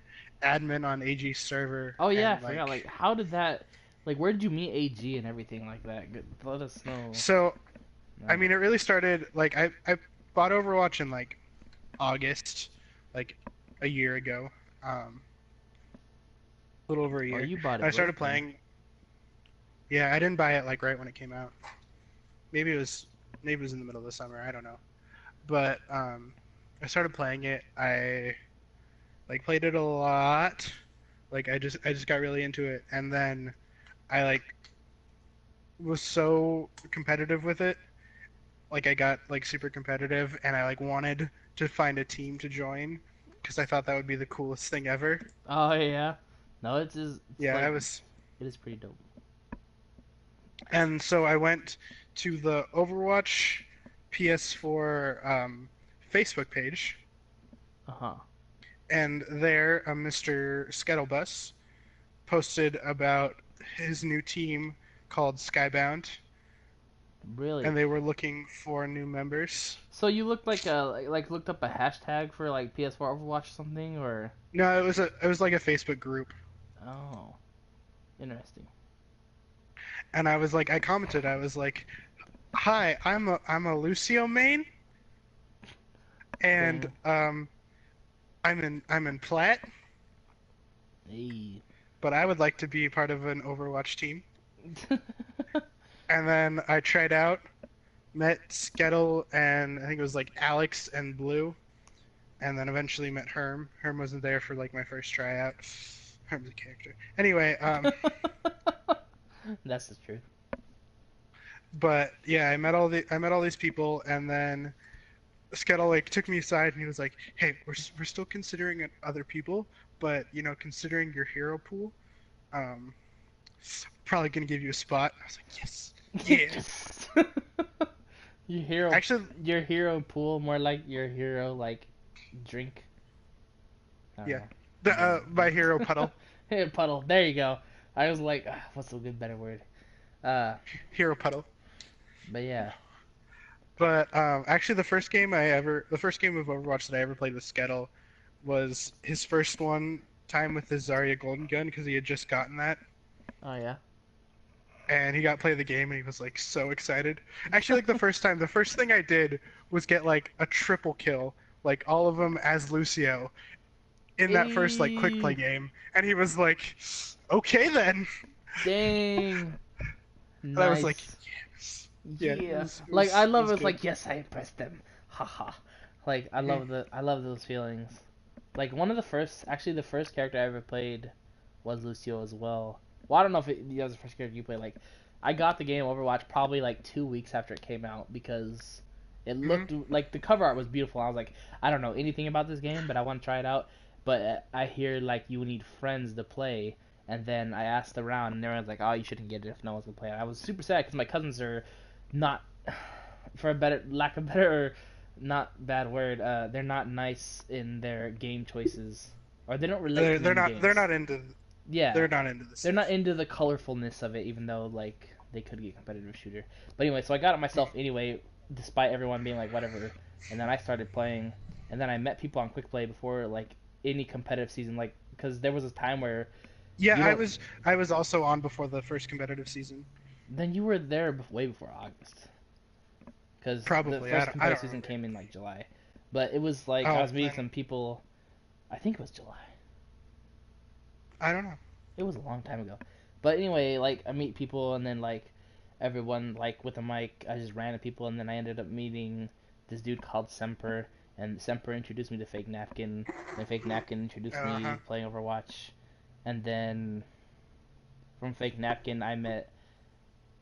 admin on AG's server Oh yeah, I and forgot. like Like, how did that? Like, where did you meet AG and everything like that? Let us know. so I No. mean it really started like I bought Overwatch in like August, like a year ago, a little over a Oh, year. you bought And it I started with me. playing. Yeah, I didn't buy it like right when it came out. Maybe it was maybe it was in the middle of the summer. I don't know. But I started playing it. I like played it a lot. Like I just got really into it, and then I like was so competitive with it. Like I got like super competitive, and I like wanted to find a team to join because I thought that would be the coolest thing ever. Oh yeah. No, it's Yeah, like I was. it is pretty dope. And so I went to the Overwatch PS4 Facebook page, Uh huh. and there Mr. Scuttlebus posted about his new team called Skybound, Really? and they were looking for new members. So you looked like looked up a hashtag for like PS4 Overwatch or something or? No, it was like a Facebook group, Oh, interesting. and I was like, I commented, I was like, "Hi, I'm a Lucio main, and Damn. I'm in Plat, Hey. but I would like to be part of an Overwatch team." And then I tried out, met Skettle and I think it was like Alex and Blue, and then eventually met Herm. Herm wasn't there for like my first tryout. Herm's a character. Anyway, That's the truth. but yeah, I met all these people, and then Skettle like took me aside and he was like, "Hey, we're still considering other people, but considering your hero pool, um, probably gonna give you a spot." I was like, "Yes, yeah." Yes. Your hero, Actually, your hero pool, more like your hero like drink. I don't yeah, know. the Never my hero mind. puddle, Hey, puddle. There you go. I was like, what's a good better word? Uh, hero puddle. but yeah. But actually, the first game of Overwatch that I ever played with Skettle was his first one time with his Zarya Golden Gun because he had just gotten that, Oh yeah. and he got to play the game, and he was like so excited. Actually, like the first thing I did was get like a triple kill, like all of them as Lucio, in that first like quick play Hey, game, and he was like, "Okay then." dang, And I was like, nice. "Yes." Yeah, Yeah, like I it love was it. It's good. like yes, I impressed them. Haha. Like Mhm. I love those feelings. Like one of the first, actually the first character I ever played was Lucio as well. Well, I don't know if that was the first character you played. Like, I got the game Overwatch probably like 2 weeks after it came out because it Mhm. looked like the cover art was beautiful. I was like, I don't know anything about this game, but I want to try it out. But I hear like you need friends to play, and then I asked around, and everyone's like, oh, you shouldn't get it if no one's gonna play it. I was super sad because my cousins are not, for a better lack of better, not bad word. They're not nice in their game choices, or they don't relate They're to me in they're games. not into Yeah, they're not into this they're not stuff. into the colorfulness of it, even though like they could get competitive shooter. But anyway, so I got it myself anyway, despite everyone being like whatever. And then I started playing, and then I met people on quick play before like any competitive season, like because there was a time where Yeah, you don't. I was also on before the first competitive season. Then you were there way before August, because the Probably. first I competitive don't season remember. came in like July. But it was like I Oh, was meeting some people. I think it was July. I don't know. It was a long time ago. But anyway, like I meet people and then like everyone like with a mic, I just ran at people and then I ended up meeting this dude called Semper and Semper introduced me to Fake Napkin and Fake Napkin introduced Uh-huh. me playing Overwatch and then from Fake Napkin I met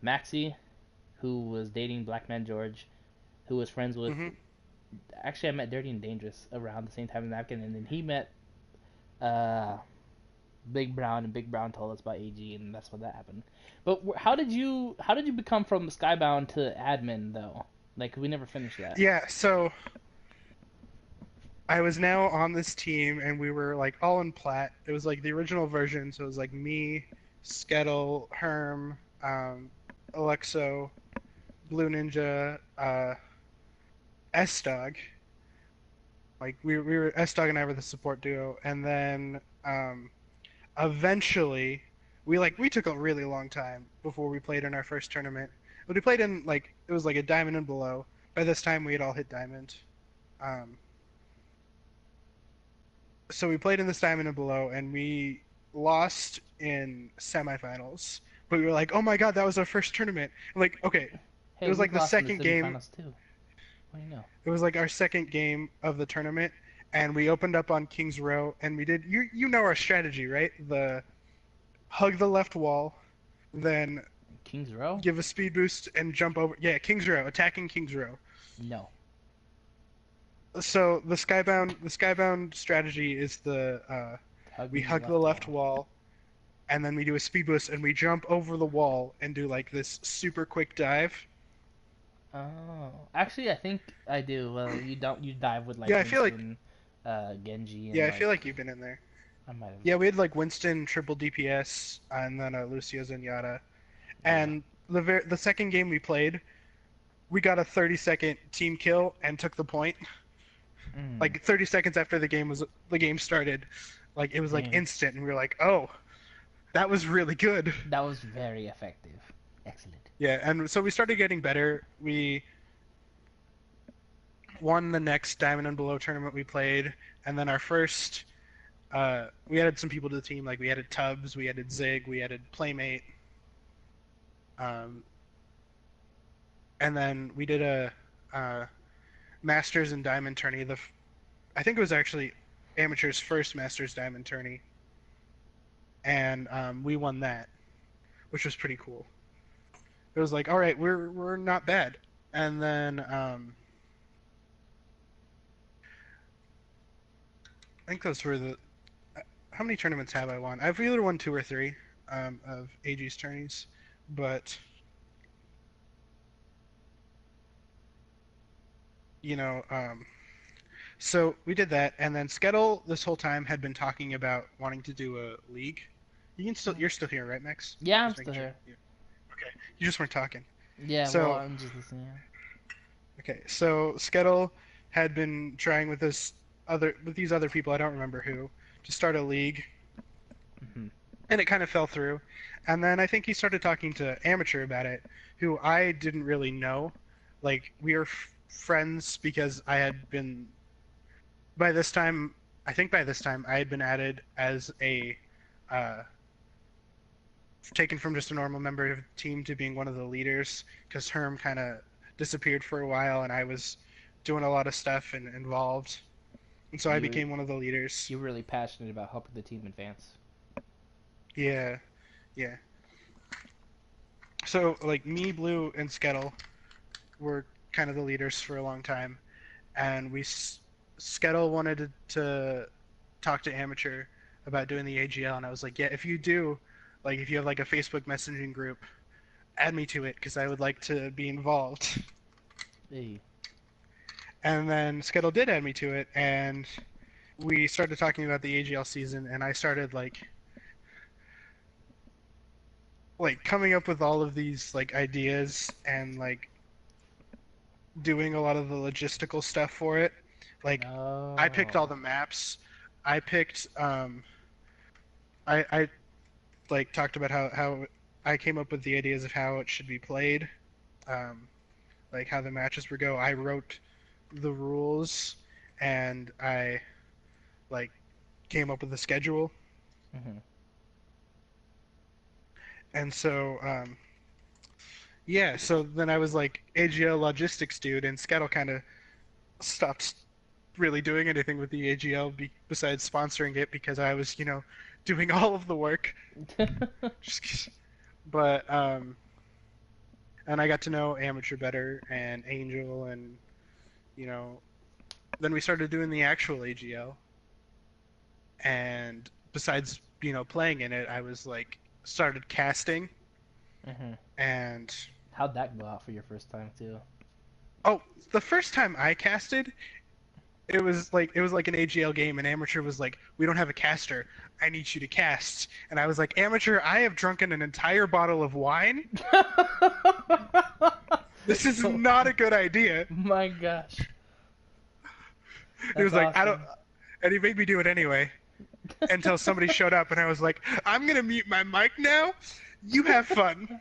Maxi who was dating Black Man George who was friends with Mhm. actually I met Dirty and Dangerous around the same time as Napkin and then he met uh Big Brown and Big Brown told us about AG and that's when that happened. But how did you become from Skybound to admin though? Like we never finished that. Yeah, so I was now on this team, and we were like all in plat. It was like the original version, so it was like me, Skettle, Herm, Alexo, Blue Ninja, S Dog. Like we were S Dog and I were the support duo, and then eventually we took a really long time before we played in our first tournament. But we played in like it was like a diamond and below. By this time we had all hit diamond. Um, so we played in this diamond and below, and we lost in semifinals. But we were like, oh my god, that was our first tournament. And like, okay, it Hey, was we like the lost in the second game. semifinals too. What do you know? It was like our second game of the tournament, and we opened up on King's Row, and we did. You know our strategy, right? The hug the left wall, then Kings Row? give a speed boost and jump over. Yeah, King's Row, attacking King's Row. No. So the Skybound strategy is we Hugging the hug the left left wall. wall, and then we do a speed boost and we jump over the wall and do like this super quick dive. Oh, actually, I think I do. Well, you don't. You dive with like Yeah, I feel like Winston, Genji, yeah, and I feel like like you've been in there. I might have. Yeah, we had like Winston triple DPS and then Lucio Zenyatta. Yeah. And the second game we played, we got a 30-second team kill and took the point. Mm, Like 30 seconds after the game started, like it was like dang. instant, and we were like, oh, that was really good. That was very effective. Excellent. Yeah, and so we started getting better. We won the next Diamond and Below tournament we played, and then our first, we added some people to the team. Like we added Tubbs, we added Zig, we added Playmate, um, and then we did a Masters and Diamond tourney. I think it was actually Amateur's first Masters Diamond tourney, and we won that, which was pretty cool. It was like, all right, we're not bad, and then I think those were the. How many tournaments have I won? I've either won two or three of AG's tourneys, but you know, so we did that, and then Skettle this whole time had been talking about wanting to do a league. You're still here, right, Max? Yeah, I'm Just making still sure. here. Okay, you just weren't talking. Yeah, well, So I'm just listening. okay, so Skettle had been trying with these other people, I don't remember who, to start a league. Hmm. and it kind of fell through. And then I think he started talking to Amateur about it, who I didn't really know. Like we were friends because I had been by this time. I think by this time I had been added as a uh, taken from just a normal member of the team to being one of the leaders because Herm kind of disappeared for a while and I was doing a lot of stuff and involved, and so I You became one of the leaders. you're really passionate about helping the team advance. Yeah, yeah. So like me, Blue, and Skettle were kind of the leaders for a long time, and Skettle wanted to talk to Amateur about doing the AGL, and I was like, yeah, if you do, like if you have like a Facebook messaging group, add me to it because I would like to be involved. Hey. And then Skettle did add me to it, and we started talking about the AGL season, and I started like coming up with all of these like ideas and like doing a lot of the logistical stuff for it. Like I picked all Oh. the maps. I picked I like talked about how I came up with the ideas of how it should be played. Um, like how the matches would go. I wrote the rules and I like came up with a schedule. Hmm. And so yeah, so then I was like AGL logistics dude, and Skettle kind of stopped really doing anything with the AGL besides sponsoring it because I was, doing all of the work. But and I got to know Amateur better and Angel, and you know, then we started doing the actual AGL. And besides, playing in it, I was like started casting, Hmm. and How'd that go out for your first time too? oh, the first time I casted, it was like an AGL game, and Amateur was like, "We don't have a caster. I need you to cast." And I was like, "Amateur, I have drunken an entire bottle of wine. This is Oh not a good idea." my gosh, He that's was like, "I don't," awesome. and he made me do it anyway until somebody showed up, and I was like, "I'm gonna mute my mic now. You have fun."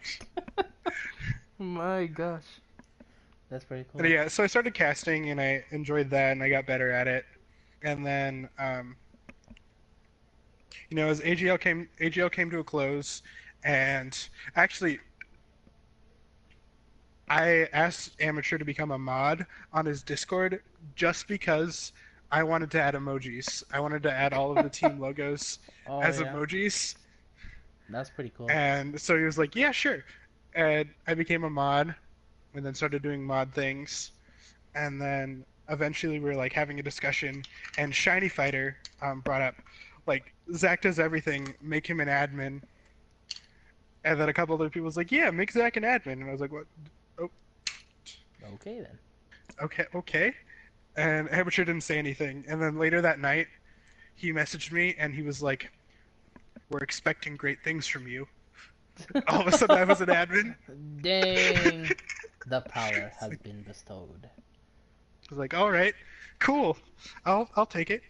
My gosh, that's pretty And cool. yeah, so I started casting, and I enjoyed that, and I got better at it. And then, as AGL came to a close, and actually, I asked Amateur to become a mod on his Discord just because I wanted to add emojis. I wanted to add all of the team logos Oh as yeah, emojis. that's pretty cool. And so he was like, "Yeah, sure." And I became a mod and then started doing mod things. And then eventually we were like having a discussion, and Shiny Fighter brought up, like, Zach does everything, make him an admin. And then a couple other people was like, "Yeah, make Zach an admin." And I was like, "What? Oh, Okay then. okay, okay." And Amateur didn't say anything. And then later that night, he messaged me and he was like, "We're expecting great things from you." All of a sudden, I was an admin. Dang, the power has been bestowed. I was like, "All right, cool. I'll take it."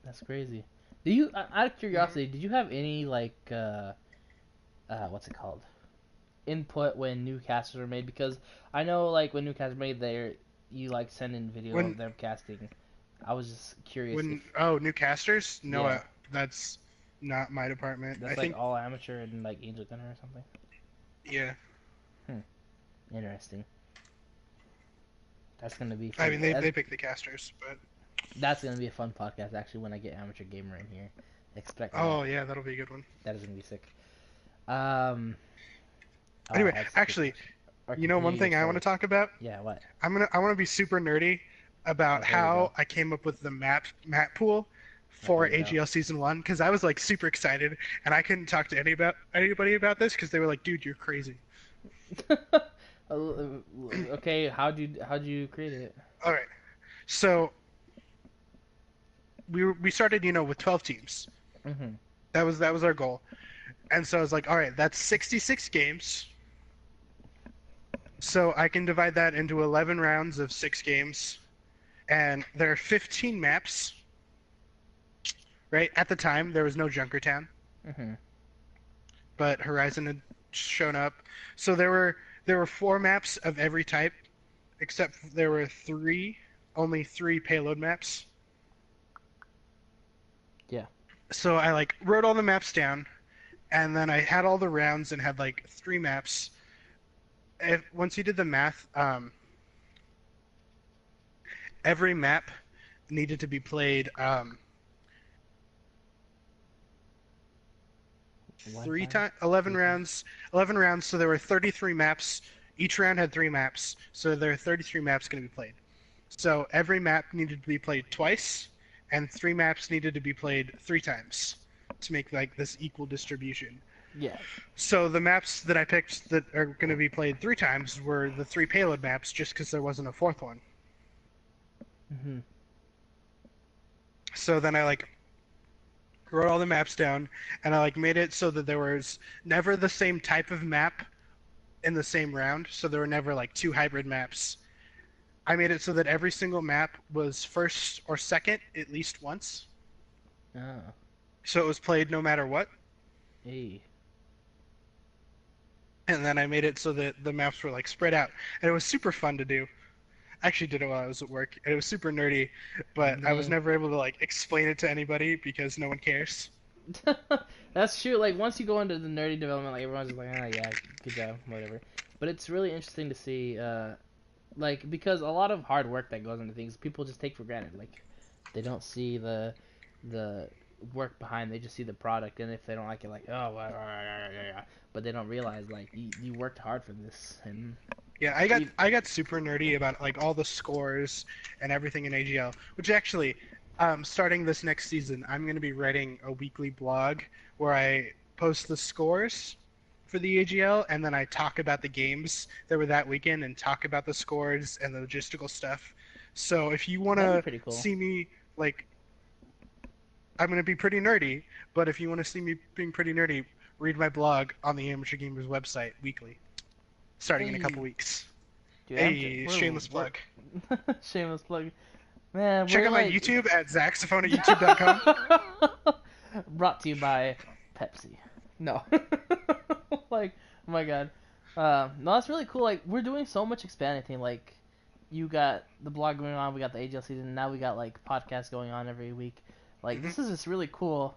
That's crazy. Do you, out of Hmm. curiosity, did you have any like, what's it called? Input when new casters are made? Because I know like when new casters are made, there you like send in video of When them casting. I was just curious if, when oh, new casters? No, yeah, that's not my department. I that's like think, all amateur and like Angel Gunner or something. yeah. Hmm, interesting. That's gonna be I fun. mean, they pick the casters, but That's gonna be a fun podcast actually when I get amateur gamer in here. Expect that. oh yeah, that'll be a good one. That is gonna be sick. Um. Oh, I Anyway, had such a good actually, question. Or continue one your thing I want to story. talk about. Yeah. What? I want to be super nerdy about Oh, here we how go. I came up with the map pool Oh, for here we go. AGL season one because I was like super excited, and I couldn't talk to anybody about this because they were like, "Dude, you're crazy." Okay. How'd you create it? All right, so we started, with 12 teams. Mm-hmm. That was our goal, and so I was like, all right, that's 66 games. So I can divide that into 11 rounds of 6 games, and there are 15 maps. Right at the time, there was no Junkertown. Mm-hmm. but Horizon had shown up. So there were 4 maps of every type, except there were only 3 payload maps. Yeah. So I like wrote all the maps down, and then I had all the rounds and had like 3 maps. Once you did the math, every map needed to be played 11 rounds. 11 rounds, so there were 33 maps. Each round had 3 maps, so there are 33 maps going to be played. So every map needed to be played twice, and 3 maps needed to be played 3 times to make like this equal distribution. Yeah. So the maps that I picked that are going to be played 3 times were the 3 payload maps, just because there wasn't a 4th one. Mm-hmm. So then I like wrote all the maps down, and I like made it so that there was never the same type of map in the same round, so there were never like 2 hybrid maps. I made it so that every single map was first or second at least once. Oh. So it was played no matter what. Hey. And then I made it so that the maps were like spread out, and it was super fun to do. I actually did it while I was at work, and it was super nerdy, but I was never able to like explain it to anybody because no one cares. That's true. Like once you go into the nerdy development, like everyone's just like, oh yeah, good job, whatever. But it's really interesting to see, like because a lot of hard work that goes into things, people just take for granted. Like they don't see the work behind. They just see the product, and if they don't like it, like oh, but they don't realize like you worked hard for this. And yeah, I got super nerdy about like all the scores and everything in AGL, which actually. Starting this next season, I'm going to be writing a weekly blog where I post the scores for the AGL, and then I talk about the games that were that weekend and talk about the scores and the logistical stuff. So if you want to cool. see me, like, I'm going to be pretty nerdy, but if you want to see me being pretty nerdy, read my blog on the Amateur Gamers website weekly, starting in a couple weeks. Dude, hey, shameless plug. Shameless plug. Man, check out my YouTube at Zacks-ophone at youtube.com. Brought to you by Pepsi. No. Like, oh my god. No, that's really cool. Like, we're doing so much expanding thing. Like, you got the blog going on, we got the AGL season, now we got, like, podcasts going on every week. Like, this is just really cool.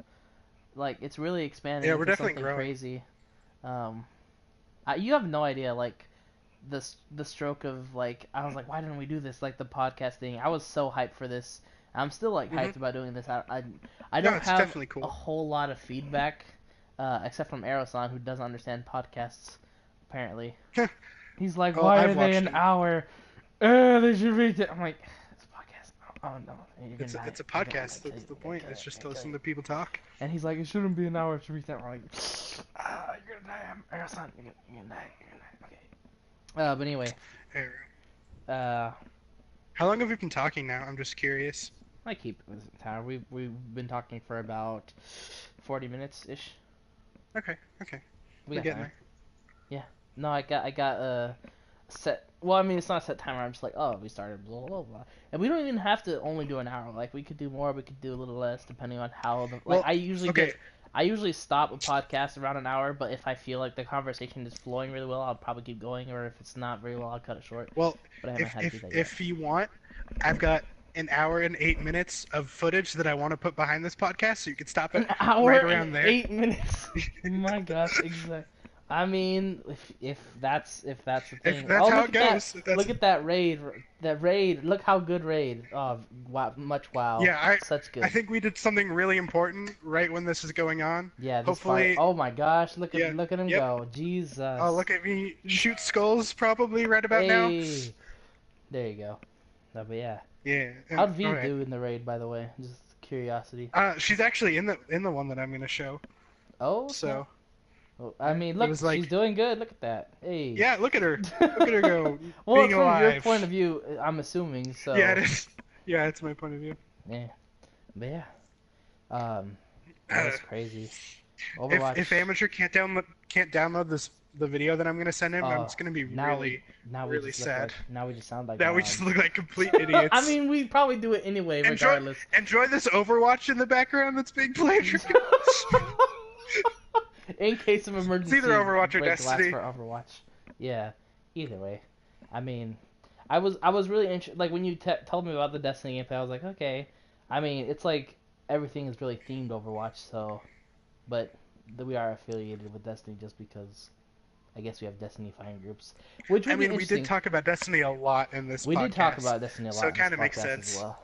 Like, it's really expanding. Yeah, we're definitely something growing. Crazy. You have no idea, like, the stroke of like I was like, why didn't we do this, like the podcast thing? I was so hyped for this. I'm still like hyped about doing this. I don't have cool. a whole lot of feedback except from Aerosan, who doesn't understand podcasts apparently. He's like, why are they an hour? They should read it. I'm like, it's a podcast. Oh no, it's a podcast. That's the point. It's just to listen to people talk. And he's like, it shouldn't be an hour to read that. I'm like, you're gonna die, Aerosan. You're gonna die. Okay. But anyway. How long have we been talking now? I'm just curious. I keep this tower. We've been talking for about 40 minutes ish. Okay. We got getting there. Yeah. No, I got a set. Well, I mean, it's not a set timer. I'm just like, oh, we started blah blah blah, and we don't even have to only do an hour. Like we could do more. We could do a little less, depending on how the. Like well, I usually stop a podcast around an hour, but if I feel like the conversation is flowing really well, I'll probably keep going, or if it's not very well, I'll cut it short. Well, but I haven't had to do that yet. If you want, I've got an hour and 8 minutes of footage that I want to put behind this podcast, so you can stop it right around there. 8 minutes. My gosh, exactly. I mean, if that's the thing. If that's how it goes. Look at that raid. That raid. Look how good raid. Oh, wow, much wow. Yeah, such good. I think we did something really important right when this is going on. Yeah, hopefully. Oh my gosh, look at him go. Jesus. Oh, look at me shoot skulls probably right about now. There you go. No, but yeah. Yeah. How'd V do in the raid, by the way? Just curiosity. She's actually in the one that I'm gonna show. Oh. So. Well, I mean, look, she's doing good. Look at that. Hey. Yeah, look at her. Look at her go. Well, being from alive. your point of view, I'm assuming. So. Yeah, it is. Yeah, it's my point of view. Yeah. But yeah. That's crazy. Overwatch. If Amateur can't download the video that I'm gonna send him, it's gonna be really sad. Now we just sound like. Now we just look like complete idiots. I mean, we probably do it anyway, regardless. Enjoy this Overwatch in the background that's being played. In case of It's either emergency, Overwatch or break glass Destiny. for Overwatch. Yeah, either way. I mean, I was really interested. Like when you told me about the Destiny gameplay, I was like, okay. I mean, it's like everything is really themed Overwatch, so but we are affiliated with Destiny just because I guess we have Destiny fan groups, which I would be mean, we did interesting. talk about Destiny a lot in this We did talk podcast, about Destiny a so lot it in this kind of makes podcast as sense. well.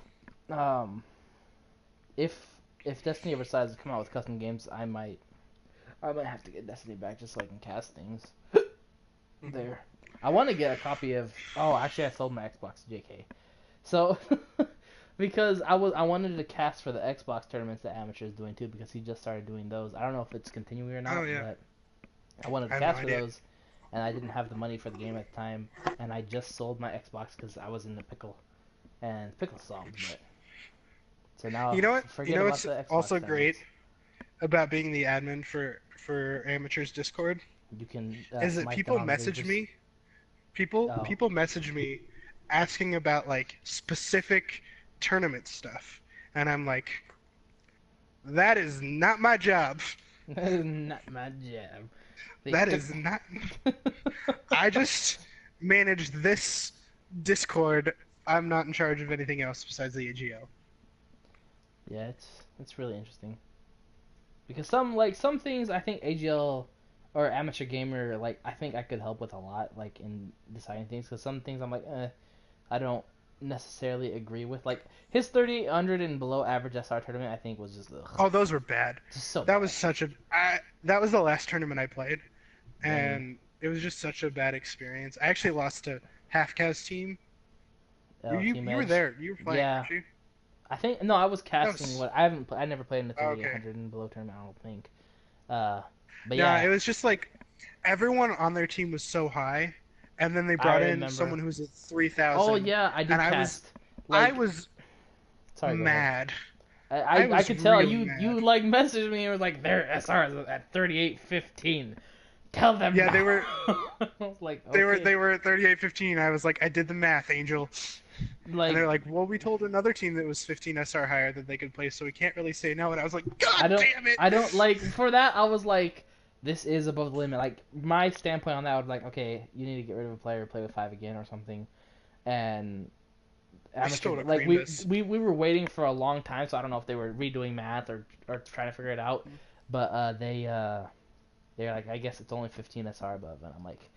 Um, if Destiny ever decides to come out with custom games, I might have to get Destiny back just so I can cast things Mhm. there. I want to get a copy of. Oh, actually, I sold my Xbox to JK. So because I wanted to cast for the Xbox tournaments that Amateur is doing too because he just started doing those. I don't know if it's continuing or Oh not, yeah, but I wanted to I have no cast for idea. those, and I didn't have the money for the game at the time, and I just sold my Xbox because I was in the pickle, and pickle solved. But so now You know what? You forget know about what's the Xbox also great tournaments. about being the admin for Amateurs Discord You can is that smite them people on the message waivers. me. People Oh, people message me asking about like specific tournament stuff, and I'm like, that is not my job. not my jam. They That took. is not. I just manage this Discord. I'm not in charge of anything else besides the AGO. Yeah, it's really interesting because some things I think AGL or amateur gamer like I think I could help with a lot like in deciding things because some things I'm like I don't necessarily agree with like his 3800 and below average SR tournament I think was just Oh, those were bad. just so That was bad. such a. That was the last tournament I played, Same. and it was just such a bad experience. I actually lost to Half Cow's team. You Team you were Edge. there. You were playing, Yeah, weren't you? I think no I was That casting was what I haven't I never played in the okay. 3800 and below tournament I don't think. Uh, but No, yeah, it was just like everyone on their team was so high, and then they I brought in remember. someone who was at Oh 3,000, yeah, I do and I was cast. I Like, was sorry, go ahead. mad. I, I I, I was could tell really you mad. like messaged me and was like their SR is at 3815. Tell them Yeah, now. I was like okay, they were at 38-15. I was like, I did the math, Angel. And like they're like, well, we told another team that was 15 SR higher that they could play, so we can't really say no. And I was like, God damn it! I don't like for that I was like this is above the limit. Like my standpoint on that was like okay you need to get rid of a player, play with five again or something. And They amateur still would have like creamed us. we were waiting for a long time so I don't know if they were redoing math or trying to figure it out. But they're like I guess it's only 15 SR above and I'm like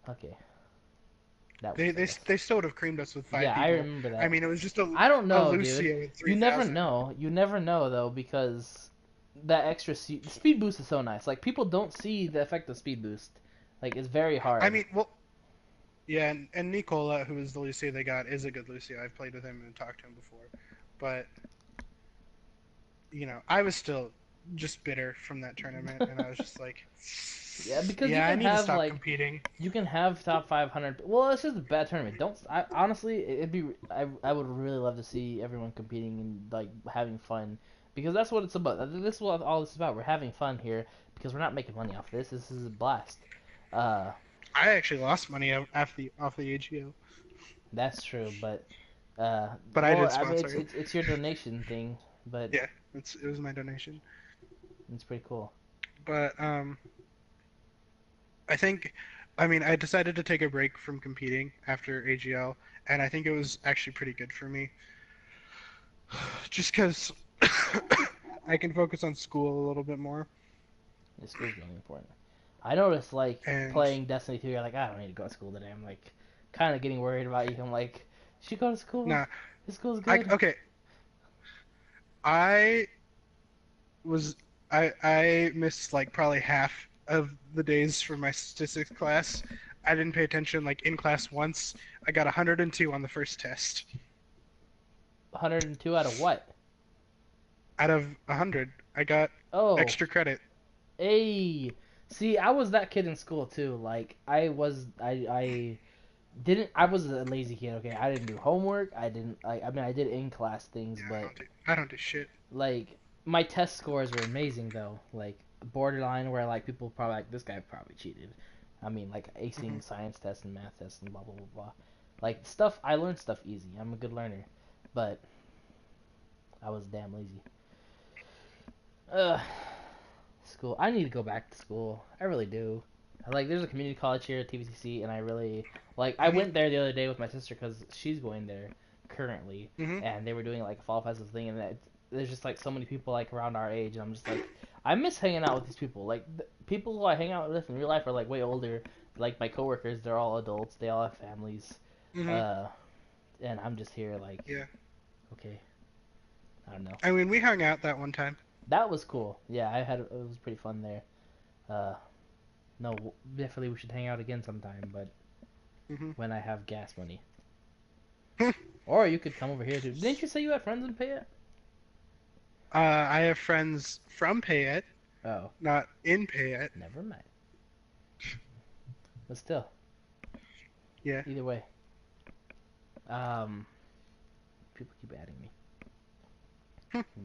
okay that was fair. They still would have creamed us with five Yeah, I people. remember I that. mean, it was just I don't a know, dude. Lucio at You never 3,000. know. You never know though because that extra speed boost is so nice. Like people don't see the effect of speed boost. Like it's very I hard. mean, well, yeah, and Nicola, who is the Lucio they got, is a good Lucio. I've played with him and talked to him before. But, I was still just bitter from that tournament, and I was just like, Yeah, because you yeah, I can need to have stop like competing. you can have top 500. Well, it's just a bad tournament. Don't I honestly it'd be I would really love to see everyone competing and like having fun because that's what it's about. This is what all this is about. We're having fun here because we're not making money off this. This is a blast. Uh, I actually lost money off the AGO, that's true, but but I well, did I mean sponsor it. it's your donation thing, but Yeah, it was my donation. it's pretty cool. But I think, I mean, I decided to take a break from competing after AGL, and I think it was actually pretty good for me, just because I can focus on school a little bit more. The school's really important. I noticed like And playing Destiny 2, you're like I don't need to go to school today. I'm like kind of getting worried about you. I'm like, should you go to school? nah, This school's I good. okay, I was I missed like probably half of the days for my statistics class. I didn't pay attention like in class once. I got 102 on the first test 102 out of what? out of 100. I got Oh, extra credit. hey. See, I was that kid in school too. Like I didn't I was a lazy kid. Okay, I didn't do homework. I didn't like I mean I did in class things, Yeah, but I don't do shit. like my test scores were amazing though. Like borderline where like people probably like this guy probably cheated. I mean like Hmm. acing science tests and math tests and blah blah blah blah. Like stuff I learned stuff easy. I'm a good learner, but I was damn lazy. Uh, School. I need to go back to school. I really do. Like, there's a community college here at TVCC, and I really like. I Mhm. went there the other day with my sister because she's going there currently, Mhm. and they were doing like a fall festival thing, and there's just like so many people like around our age, and I'm just like, I miss hanging out with these people. Like, people who I hang out with in real life are like way older. Like my coworkers, they're all adults. They all have families, Mhm. uh, and I'm just here like, Yeah. okay, I don't know. I mean, we hung out that one time. That was cool. Yeah, it was pretty fun there. Uh, No, definitely we should hang out again sometime, but Mhm. when I have gas money. Or you could come over here too. Didn't you say you had friends in Payette? I have friends from Payette, Oh, not in Payette. never mind. But still, Yeah. either way. Um, people keep adding me.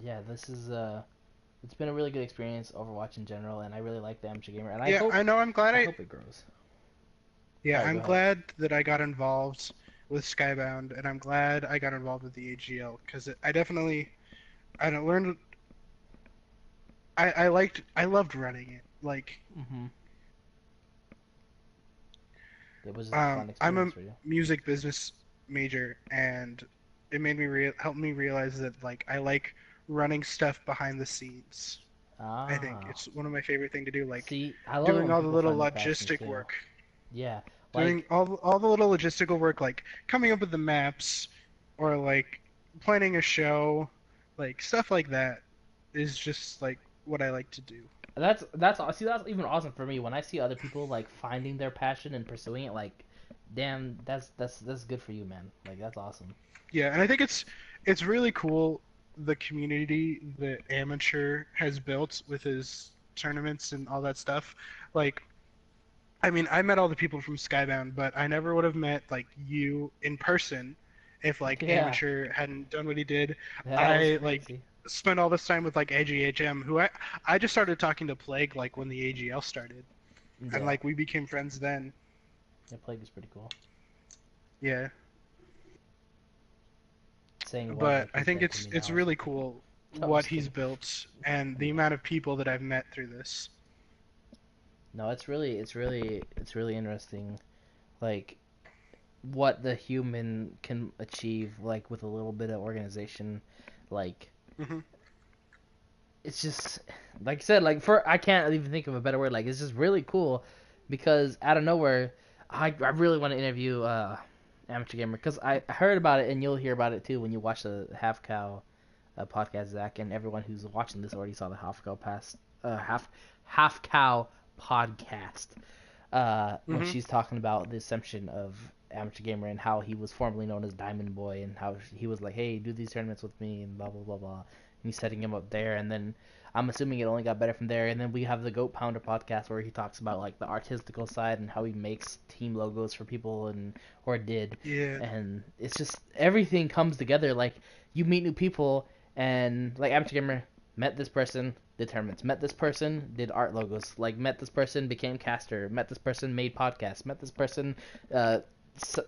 Yeah, this is it's been a really good experience Overwatch in general, and I really like the amateur gamer, and Yeah, I know. I'm glad I I. hope it grows. Yeah, Sorry, go I'm ahead. glad that I got involved with Skybound, and I'm glad I got involved with the AGL because I definitely I don't learned. I loved running it. Like, Mhm. It was just a fun I'm a experience for you. music business major, and it made me help me realize that like I like running stuff behind the scenes. I think Ah, it's one of my favorite thing to do, like see, I love it doing when all the people little find their passions logistic too. work, Yeah, doing like all the little logistical work, like coming up with the maps, or like planning a show, like stuff like that is just like what I like to do. see that's even awesome for me when I see other people like finding their passion and pursuing it. Like, damn, that's good for you, man. Like that's awesome. Yeah, and I think it's really cool the community that Amateur has built with his tournaments and all that stuff. Like, I mean, I met all the people from Skybound, but I never would have met like you in person if like Yeah, Amateur hadn't done what he did. that was I like crazy. spent all this time with like AGHM, who I just started talking to Plague like when the AGL started, and Yeah, like we became friends then. the plague is pretty cool. Yeah, Saying what but like I he's think dead to me it's now. really cool No, I'm what just he's kidding. built and the Yeah. amount of people that I've met through this. No, it's really interesting. Like what the human can achieve, like with a little bit of organization. Like Hmm. it's just like I said, like for I can't even think of a better word. Like it's just really cool because out of nowhere, I really want to interview amateur gamer because I heard about it and you'll hear about it too when you watch the Half Cow podcast. Zach and everyone who's watching this already saw the Half Cow podcast when Hmm. she's talking about the assumption of amateur gamer and how he was formerly known as Diamond Boy and how he was like, hey, do these tournaments with me and blah blah blah blah. And he's setting him up there, and then I'm assuming it only got better from there. And then we have the Goat Pounder podcast where he talks about like the artistical side and how he makes team logos for people and or did, Yeah, and it's just everything comes together. Like you meet new people, and like amateur gamer met this person, did tournaments, met this person, did art logos, like met this person, became caster, met this person, made podcasts, met this person, uh,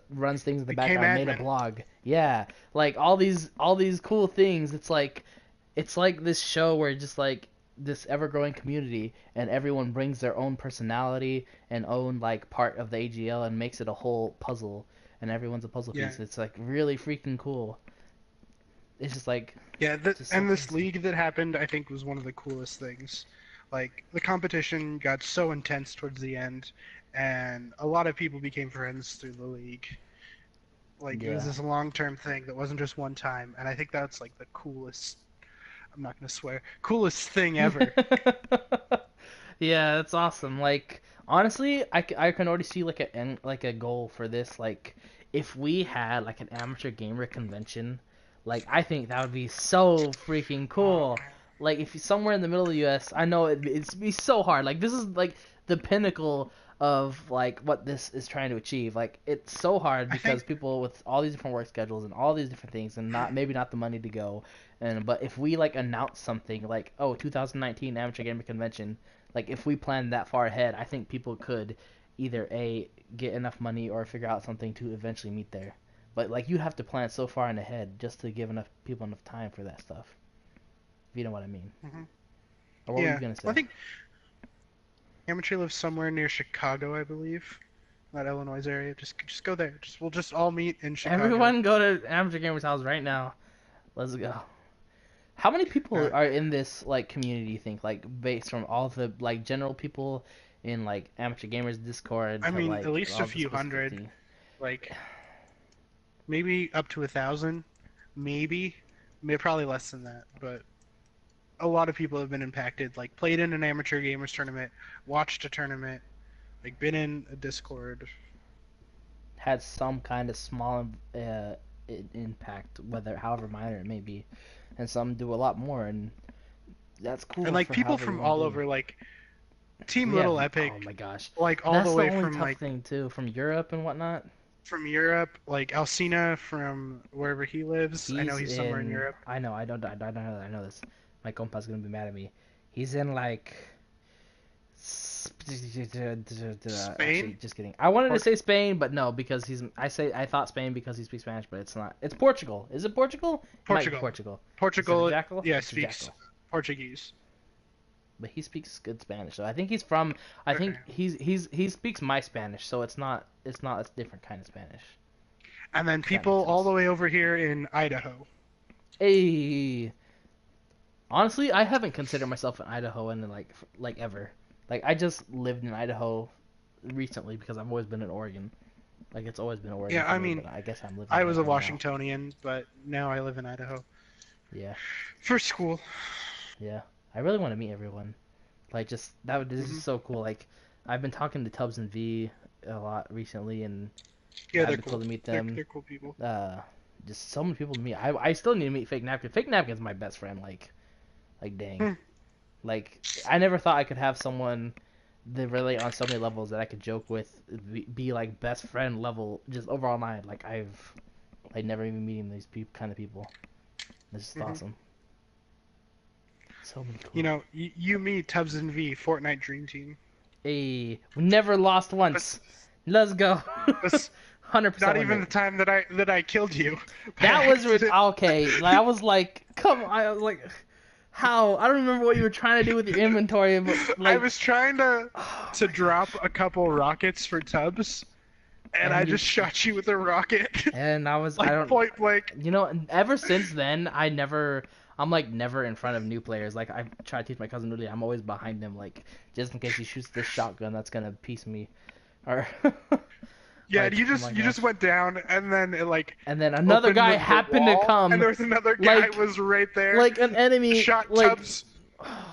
runs things in the became background, made a admin. blog. Yeah, like all these cool things. It's like this show where just like this ever growing community and everyone brings their own personality and own like part of the AGL and makes it a whole puzzle and everyone's a puzzle Yeah, piece. It's like really freaking cool. It's just like yeah. just so And this crazy. league that happened, I think, was one of the coolest things. Like the competition got so intense towards the end, and a lot of people became friends through the league. Like it was Yeah. this long-term thing that wasn't just one time, and I think that's like the coolest. I'm not gonna swear. Coolest thing ever. Yeah, that's awesome. Like honestly, I can already see like like a goal for this. Like if we had like an amateur gamer convention, like I think that would be so freaking Oh cool. man. Like if somewhere in the middle of the U.S., I know it's be so hard. Like this is like the pinnacle of like what this is trying to achieve. Like it's so hard I think because people with all these different work schedules and all these different things and not maybe not the money to go. And but if we like announce something like, oh, 2019 amateur gamer convention, like if we planned that far ahead, I think people could either a get enough money or figure out something to eventually meet there. But like you have to plan so far in ahead just to give enough people enough time for that stuff. If you know what I mean. hmm Or what were you Yeah. gonna Well, say? Amateur lives somewhere near Chicago, I believe. That Illinois area. Just go there. We'll just all meet in Chicago. Everyone go to Amateur Gamer's house right now. Let's go. How many people Uh, are in this like community, you think? Like based from all the like general people in like Amateur Gamers Discord I to mean, at like least a all the few specific hundred. things. Like maybe up to 1,000. Maybe. Maybe probably less than that. But a lot of people have been impacted. Like played in an Amateur Gamers tournament, watched a tournament, like been in a Discord. Had some kind of small impact, whether however minor it may be, and some do a lot more, and that's And cool like for people however from you want all to do. over, like Team We have, Little oh Epic, my gosh, like all the that's the way only from tough like thing too, from Europe and whatnot. from Europe, like Alcina from wherever he lives. I know He's he's somewhere in in. Europe. I know. I know this. My compa's gonna be mad at me. He's in like. Actually, Spain just kidding. I wanted to or say Spain, but no, because he's. I thought Spain because he speaks Spanish, but it's not. It's Portugal. Is it Portugal? It might be Portugal. Portugal. Is it a Portugal, jackal? yeah, It's a speaks jackal. Portuguese. But he speaks good Spanish, so I think he's from. I think Okay. he speaks my Spanish, so it's not a different kind of Spanish. And then If that people makes all the sense. way over here in Idaho. Hey, honestly, I haven't considered myself an Idahoan in like ever. Like I just lived in Idaho recently because I've always been in Oregon. Like it's always been Oregon Yeah, for I me, mean, but I guess I'm living I in was a Idaho now. Washingtonian, but now I live in Idaho Yeah, for school. yeah. I really want to meet everyone. Like just that would this is Hmm. so cool. Like I've been talking to Tubbs and V a lot recently, and Yeah, that'd they're be cool cool. to meet They're them. they're cool people. Uh, just so many people to meet. I still need to meet Fake Napkin. Fake Napkin's my best friend. Like dang. Hmm. Like I never thought I could have someone that relate on so many levels that I could joke with, be like best friend level, just overall night. Like I've like never even meeting these kind of people. This is Hmm. awesome. So many You cool. know, you, me, Tubbs and V, Fortnite Dream Team. Hey, we never lost once. But, Let's go. but 100% not win even the rate. time that I killed you by That was accident. okay. Like I was like, come on. I was like, how? I don't remember what you were trying to do with your inventory, but I like, was trying to oh to my drop gosh. a couple rockets for Tubbs, and I And you just shot you with a rocket, and I like don't point blank. ever since then I'm like never in front of new players. Like I try to teach my cousin Rudy, I'm always behind him, like just in case he shoots this shotgun that's gonna piece me, or Yeah, like oh my you just gosh. went down, and then it like And then another opened guy the happened to wall, and come, there was another guy like was right there. like an enemy, Shot like Tubbs,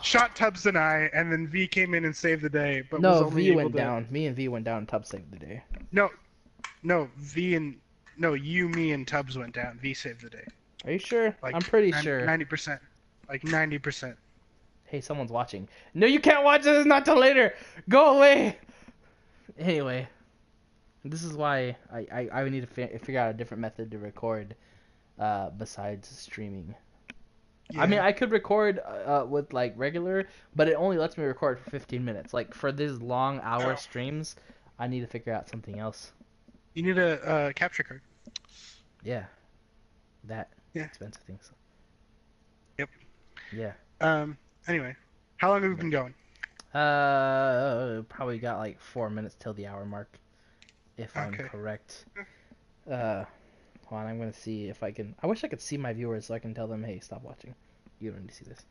shot Tubbs and I, and then V came in and saved the day, but was no only V able went to. down. Me and V went down. And Tubb saved the day. No, no, V and no, you, me, and Tubbs went down. V saved the day. Are you sure? I'm Like pretty sure. 90%. Like 90%. Hey, someone's watching. No, you can't watch this. It's not till later. Go away. Anyway. This is why I would need to figure out a different method to record besides streaming. I mean, Yeah. I could record with like regular, but it only lets me record for 15 minutes. Like for these long hour Oh, streams, I need to figure out something else. you need a capture card. Yeah, that Yeah. expensive things. Yep. Yeah. Um. Anyway, how long have we been going? Probably got like 4 minutes till the hour mark, if I'm Okay. correct. Uh, Hold on, I'm gonna see if I can. I wish I could see my viewers so I can tell them, hey, stop watching. You don't need to see this.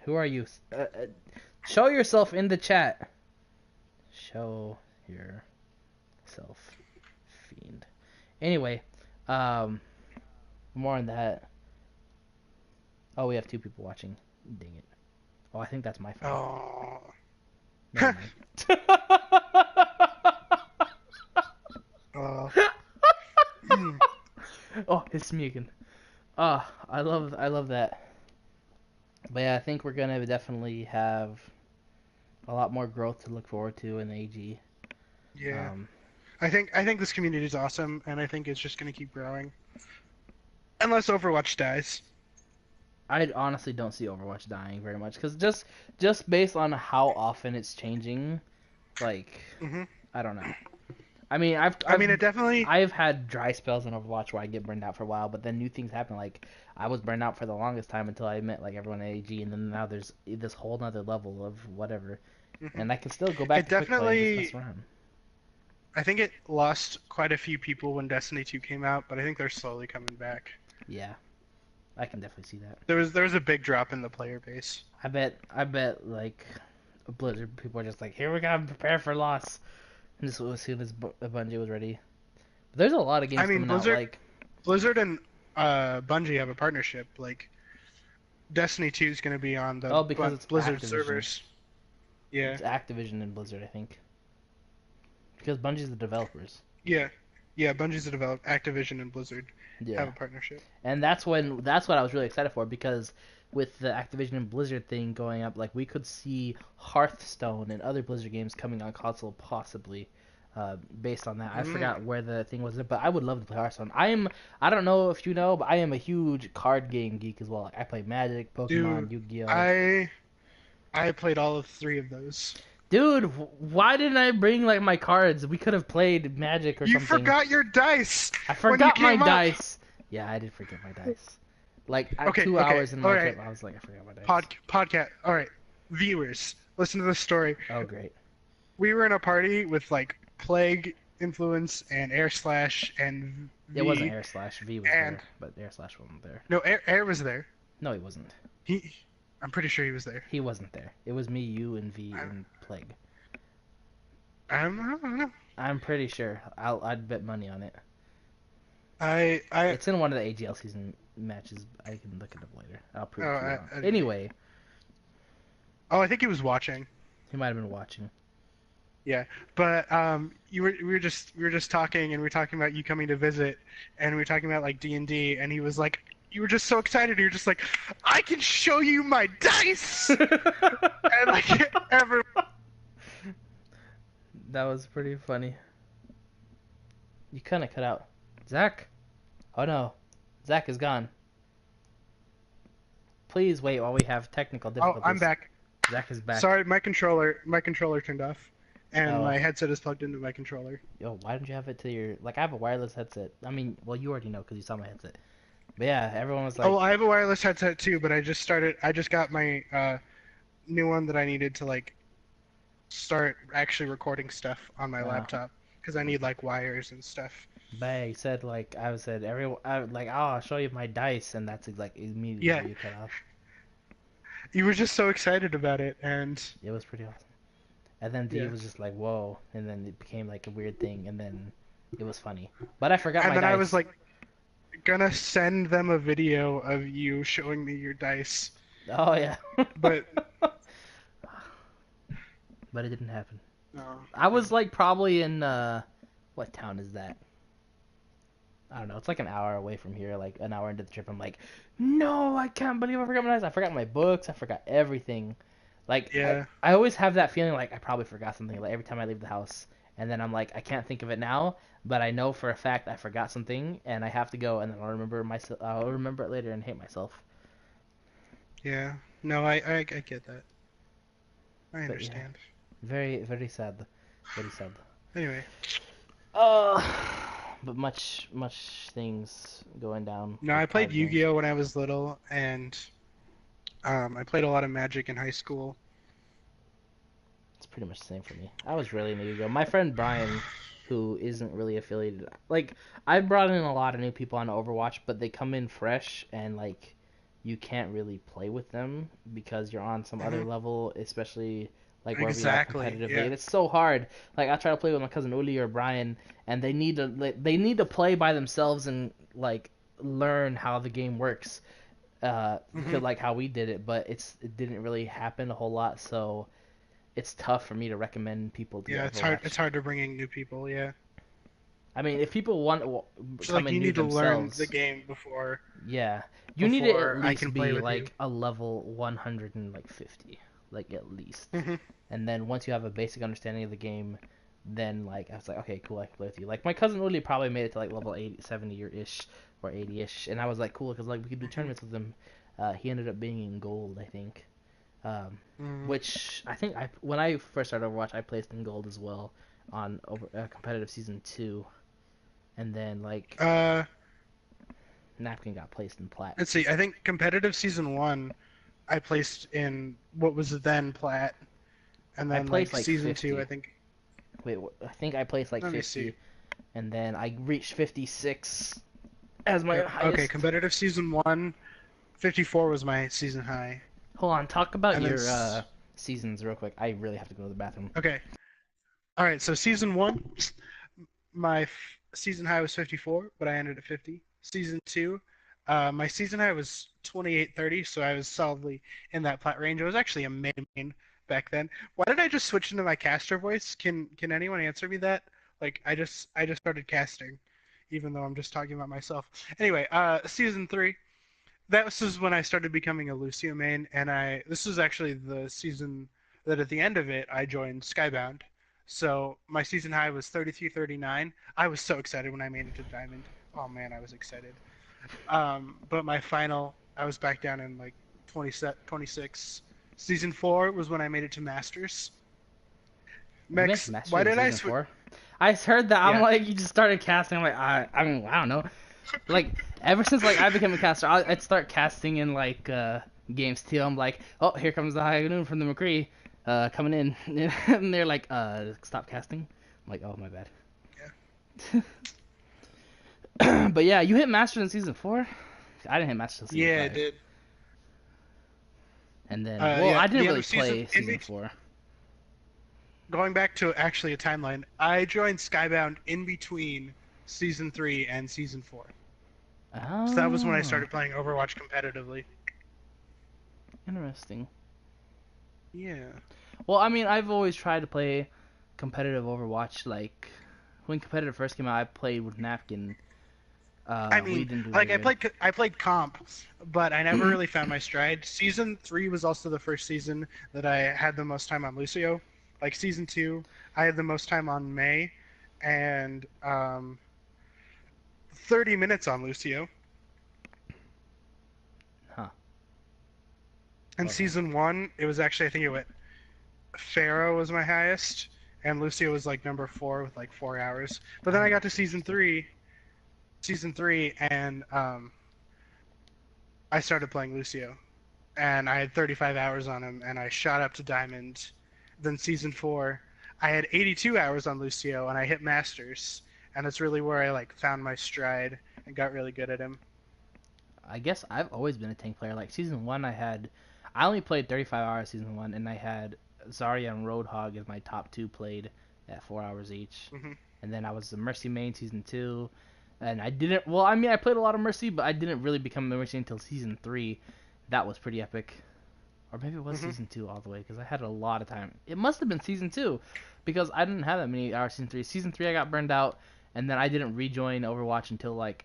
Who are you? Show yourself in the chat. Show yourself, fiend. Anyway, um, more on that. Oh, we have two people watching. Dang it. Oh, I think that's my phone. Oh. Never mind. uh, Oh, it's me again. Ah, I love that. But yeah, I think we're gonna definitely have a lot more growth to look forward to in the AG. yeah. Um, I think this community is awesome, and I think it's just gonna keep growing. Unless Overwatch dies. I honestly don't see Overwatch dying very much because just based on how often it's changing, like Hmm. I don't know. I mean, I mean, it definitely. I've had dry spells in Overwatch where I get burned out for a while, but then new things happen. Like I was burned out for the longest time until I met like everyone at AG, and then now there's this whole other level of whatever, Mhm. and I can still go back It to quick play and just mess definitely. around. I think it lost quite a few people when Destiny 2 came out, but I think they're slowly coming back. Yeah, I can definitely see that. There was a big drop in the player base. I bet like Blizzard people are just like, here we gotta prepare for loss, and just as soon as Bungie was ready. But there's a lot of I games mean, coming out. Like Blizzard and Bungie have a partnership. Like Destiny 2 is going to be on the oh, because it's Blizzard Activision. servers. Yeah, It's Activision and Blizzard, I think, because Bungie's the developers. yeah, yeah. Bungie's a develop. Activision and Blizzard have Yeah. a partnership. And that's what I was really excited for because with the Activision and Blizzard thing going up, like we could see Hearthstone and other Blizzard games coming on console possibly. Based on that, I Mm. forgot where the thing was, but I would love to play Hearthstone. I don't know if you know, but I am a huge card game geek as well. Like I play Magic, Dude, Pokemon, Yu-Gi-Oh. I I played all of three of those. Dude, why didn't I bring like my cards? We could have played Magic or You something. forgot your dice I when you forgot my came up. dice. Yeah, I did forget my dice. Like at Okay, two okay, hours in all my right. trip, I was like, I forgot my dice. Podcast. All right, viewers, listen to this story. Oh, great. We were in a party with like Plague, Influence, and Air Slash and It wasn't V, Air Slash. V was and there, but Air Slash wasn't there. no, Air was there. No, he wasn't. He, I'm pretty sure he was there. He wasn't there. It was me, you, and V I, and Plague. I don't know. I'm pretty sure. I'd bet money on it. I, It's in one of the AGL season matches. I can look it up later. I'll oh, prove it to you. I Anyway, oh, I think he was watching. he might have been watching. Yeah, but we were just talking, and we were talking about you coming to visit, and we were talking about like D&D, and he was like, you were just so excited. You were just like, I can show you my dice, and like ever. That was pretty funny. You kind of cut out. Zach? Oh no. Zach is gone. Please wait while we have technical Oh, I'm difficulties. back. Zach is back. Sorry, my controller turned off, and Oh. my headset is plugged into my controller. Yo, why don't you have it to your... Like, I have a wireless headset. I mean, well, you already know because you saw my headset. But yeah, everyone was Oh, like... well, I have a wireless headset too, but I just got my new one that I needed to like start actually recording stuff on my Uh, laptop because I need like wires and stuff. but he said, like, I said, everyone... I was like, oh, I'll show you my dice. And that's like immediately Yeah, where you cut off. you were just so excited about it, and It was pretty awesome. And then D yeah, was just like, whoa. And then it became like a weird thing. And then it was funny. But I forgot and my then I was dice. like gonna send them a video of you showing me your dice, Oh, yeah. but But it didn't happen. no. I was like probably in what town is that? I don't know. It's like an hour away from here, like an hour into the trip. I'm like, no, I can't believe I forgot my dice. I forgot my books. I forgot everything. Like Yeah, I always have that feeling like I probably forgot something. Like every time I leave the house, and then I'm like, I can't think of it now, but I know for a fact I forgot something, and I have to go, and then I'll remember myself. I'll remember it later and hate myself. yeah. No, I get that. I But yeah, understand. very very sad. Very sad. Anyway, Uh, but much things going down no, I with played card games. Yu-Gi-Oh when I was little, and I played a lot of Magic in high school. It's pretty much the same for me. I was really new to go. My friend Brian, who isn't really affiliated, like I've brought in a lot of new people on Overwatch, but they come in fresh and like you can't really play with them because you're on some other Hmm. level, especially like where we are Exactly. competitively, Yeah. and it's so hard. Like I try to play with my cousin Uli or Brian, and they need to play by themselves and like learn how the game works. Hmm. Like how we did it, but it didn't really happen a whole lot, so it's tough for me to recommend people to Yeah, get it's hard. Overwatch. It's hard to bring in new people. Yeah. I mean, if people want So come like in you new need to learn the themselves, game before yeah, you need to at I can least play be with you. like a level 150, like at least. Hmm. And then once you have a basic understanding of the game, then like I was like, okay, cool, I can play with you. Like my cousin Uli probably made it to like level 80, 70 or ish or 80ish, and I was like, cool, because like we could do Hmm. tournaments with him. He ended up being in gold, I think. Um, Hmm. which I think when I first started Overwatch, I placed in gold as well. on over competitive season 2, and then like Uh, Napkin got placed in plat let's see. I season. think competitive season 1, I placed in what was then plat, and I then placed like like season 2, I 50. think. Wait, I think I placed like Let me see. 50, and then I reached 56 as my Yep. Okay, highest. competitive season 1, 54 was my season high, Hold on, talk about and then your seasons real quick. I really have to go to the bathroom. okay. All right, so season 1, my season high was 54, but I ended at 50. Season 2, my season high was 28-30, so I was solidly in that plat range. I was actually a main back then. Why did I just switch into my caster voice? Can anyone answer me that? Like I just started casting, even though I'm just talking about myself. Anyway, season 3, that was when I started becoming a Lucio main, and this was actually the season that at the end of it I joined Skybound. So my season high was 33-39. I was so excited when I made it to Diamond. Oh man, I was excited. But my final, I was back down in like 26. Season 4 was when I made it to Masters. You made Max, Masters why in did I season switch? 4. I just heard that. I'm Yeah. like, you just started casting. I'm like, I mean, I don't know. Like ever since like I became a caster, I'd start casting in like games too. I'm like, oh, here comes the high noon from the McCree, coming in, and they're like, stop casting. I'm like, oh my bad. Yeah. But yeah, you hit Masters in season 4. I didn't hit Masters in season Yeah, I 5. did. And then, well, Yeah, I didn't the end really of season play in season 4. going back to actually a timeline, I joined Skybound in between season 3 and season 4. So that was when I Oh, started playing Overwatch competitively. interesting. Yeah. Well, I mean, I've always tried to play competitive Overwatch. Like when competitive first came out, I played with Napkin. I We mean, didn't do like very good. I played comp, but I never really found my stride. Season 3 was also the first season that I had the most time on Lucio. Like season 2, I had the most time on May and 30 minutes on Lucio. Huh. And Okay. season 1, it was actually I think it went Pharaoh was my highest, and Lucio was like number 4 with like 4 hours. But then I I know got to Pharaoh's good. season three, and I started playing Lucio, and I had 35 hours on him, and I shot up to Diamond. Then season 4, I had 82 hours on Lucio, and I hit Masters, and that's really where I like found my stride and got really good at him. I guess I've always been a tank player. Like season 1, I only played 35 hours season 1, and I had Zarya and Roadhog as my top two played at 4 hours each. Hmm. And then I was the Mercy main season 2, and I didn't. Well, I mean, I played a lot of Mercy, but I didn't really become a Mercy until season 3. That was pretty epic. Or maybe it was Hmm. season 2 all the way because I had a lot of time. It must have been season 2 because I didn't have that many hours season 3. Season 3 I got burned out, and then I didn't rejoin Overwatch until like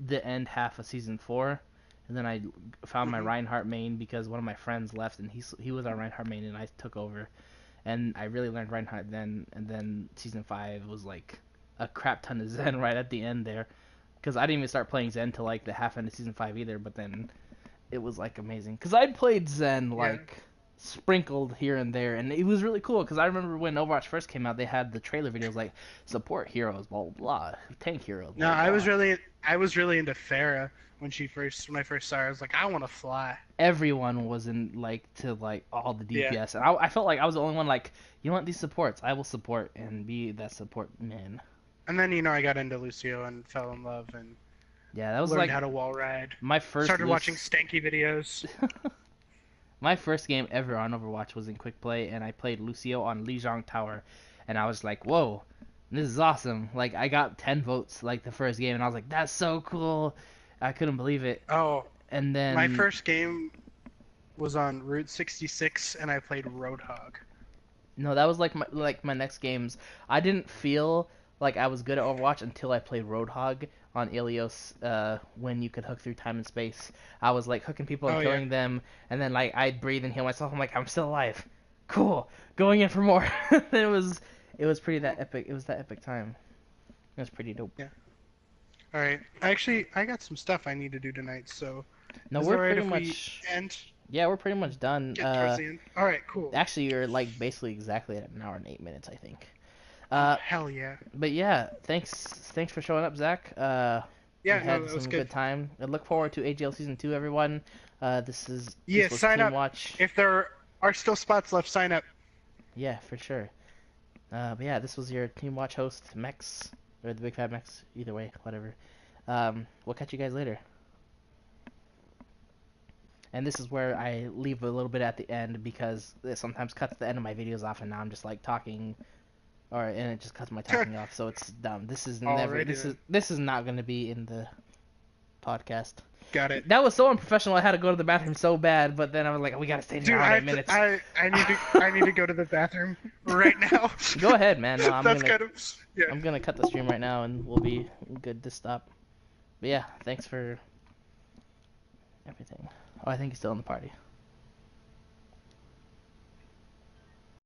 the end half of season 4. And then I found my Hmm. Reinhardt main because one of my friends left and he was our Reinhardt main and I took over. And I really learned Reinhardt then. And then season 5 was like a crap ton of Zen right at the end there because I didn't even start playing Zen till like the half end of season 5 either. But then it was like amazing because I'd played Zen Yeah. like sprinkled here and there, and it was really cool because I remember when Overwatch first came out, they had the trailer videos like support heroes, blah blah blah, tank heroes, No, blah blah. I was really into Farah when I first saw her. I was like, I want to fly. Everyone was in like to like all the Yeah. DPS, and I felt like I was the only one like, you want these supports, I will support and be that support man. And then I got into Lucio and fell in love and Yeah, that was learned like how to wall ride. my first Started watching loose. stanky videos. My first game ever on Overwatch was in quick play, and I played Lucio on Lijiang Tower, and I was like, whoa, this is awesome. Like I got 10 votes like the first game, and I was like, that's so cool. I couldn't believe it. Oh, And my then first game was on Route 66, and I played Roadhog. no, that was like my next games. I didn't feel like I was good at Overwatch until I played Roadhog on Ilios when you could hook through time and space. I was like hooking people and Oh yeah, killing them, and then like I'd breathe and heal myself. I'm like, I'm still alive. Cool. Going in for more. It was pretty that epic. It was that epic time. It was pretty dope. yeah. All right. I got some stuff I need to do tonight. So, No, is it we're all right pretty if we much end? yeah, we're pretty much done. Get towards the end. All right, cool. Actually, you're like basically exactly at an hour and 8 minutes, I think. Hell yeah. But yeah, thanks for showing up, Zach. We Yeah, no, had that was some good. good time. I look forward to AGL season 2, everyone. Yeah, This was sign up. Teamwatch. If there are still spots left, sign up. Yeah, for sure. But yeah, this was your Teamwatch host, Mex, or the Big Fat Mex. Either way, whatever. We'll catch you guys later. And this is where I leave a little bit at the end because it sometimes cuts the end of my videos off, and now I'm just like talking, and it just cuts my talking off. So it's dumb. Alrighty then. This is not going to be in the podcast. Got it. That was so unprofessional. I had to go to the bathroom so bad, but then I was like, we gotta stay in Dude, around 8 minutes. I need to go to the bathroom right now. Go ahead, man. No, That's kind of yeah. I'm gonna cut the stream right now, and we'll be good to stop. But yeah, thanks for everything. Oh, I think he's still in the party.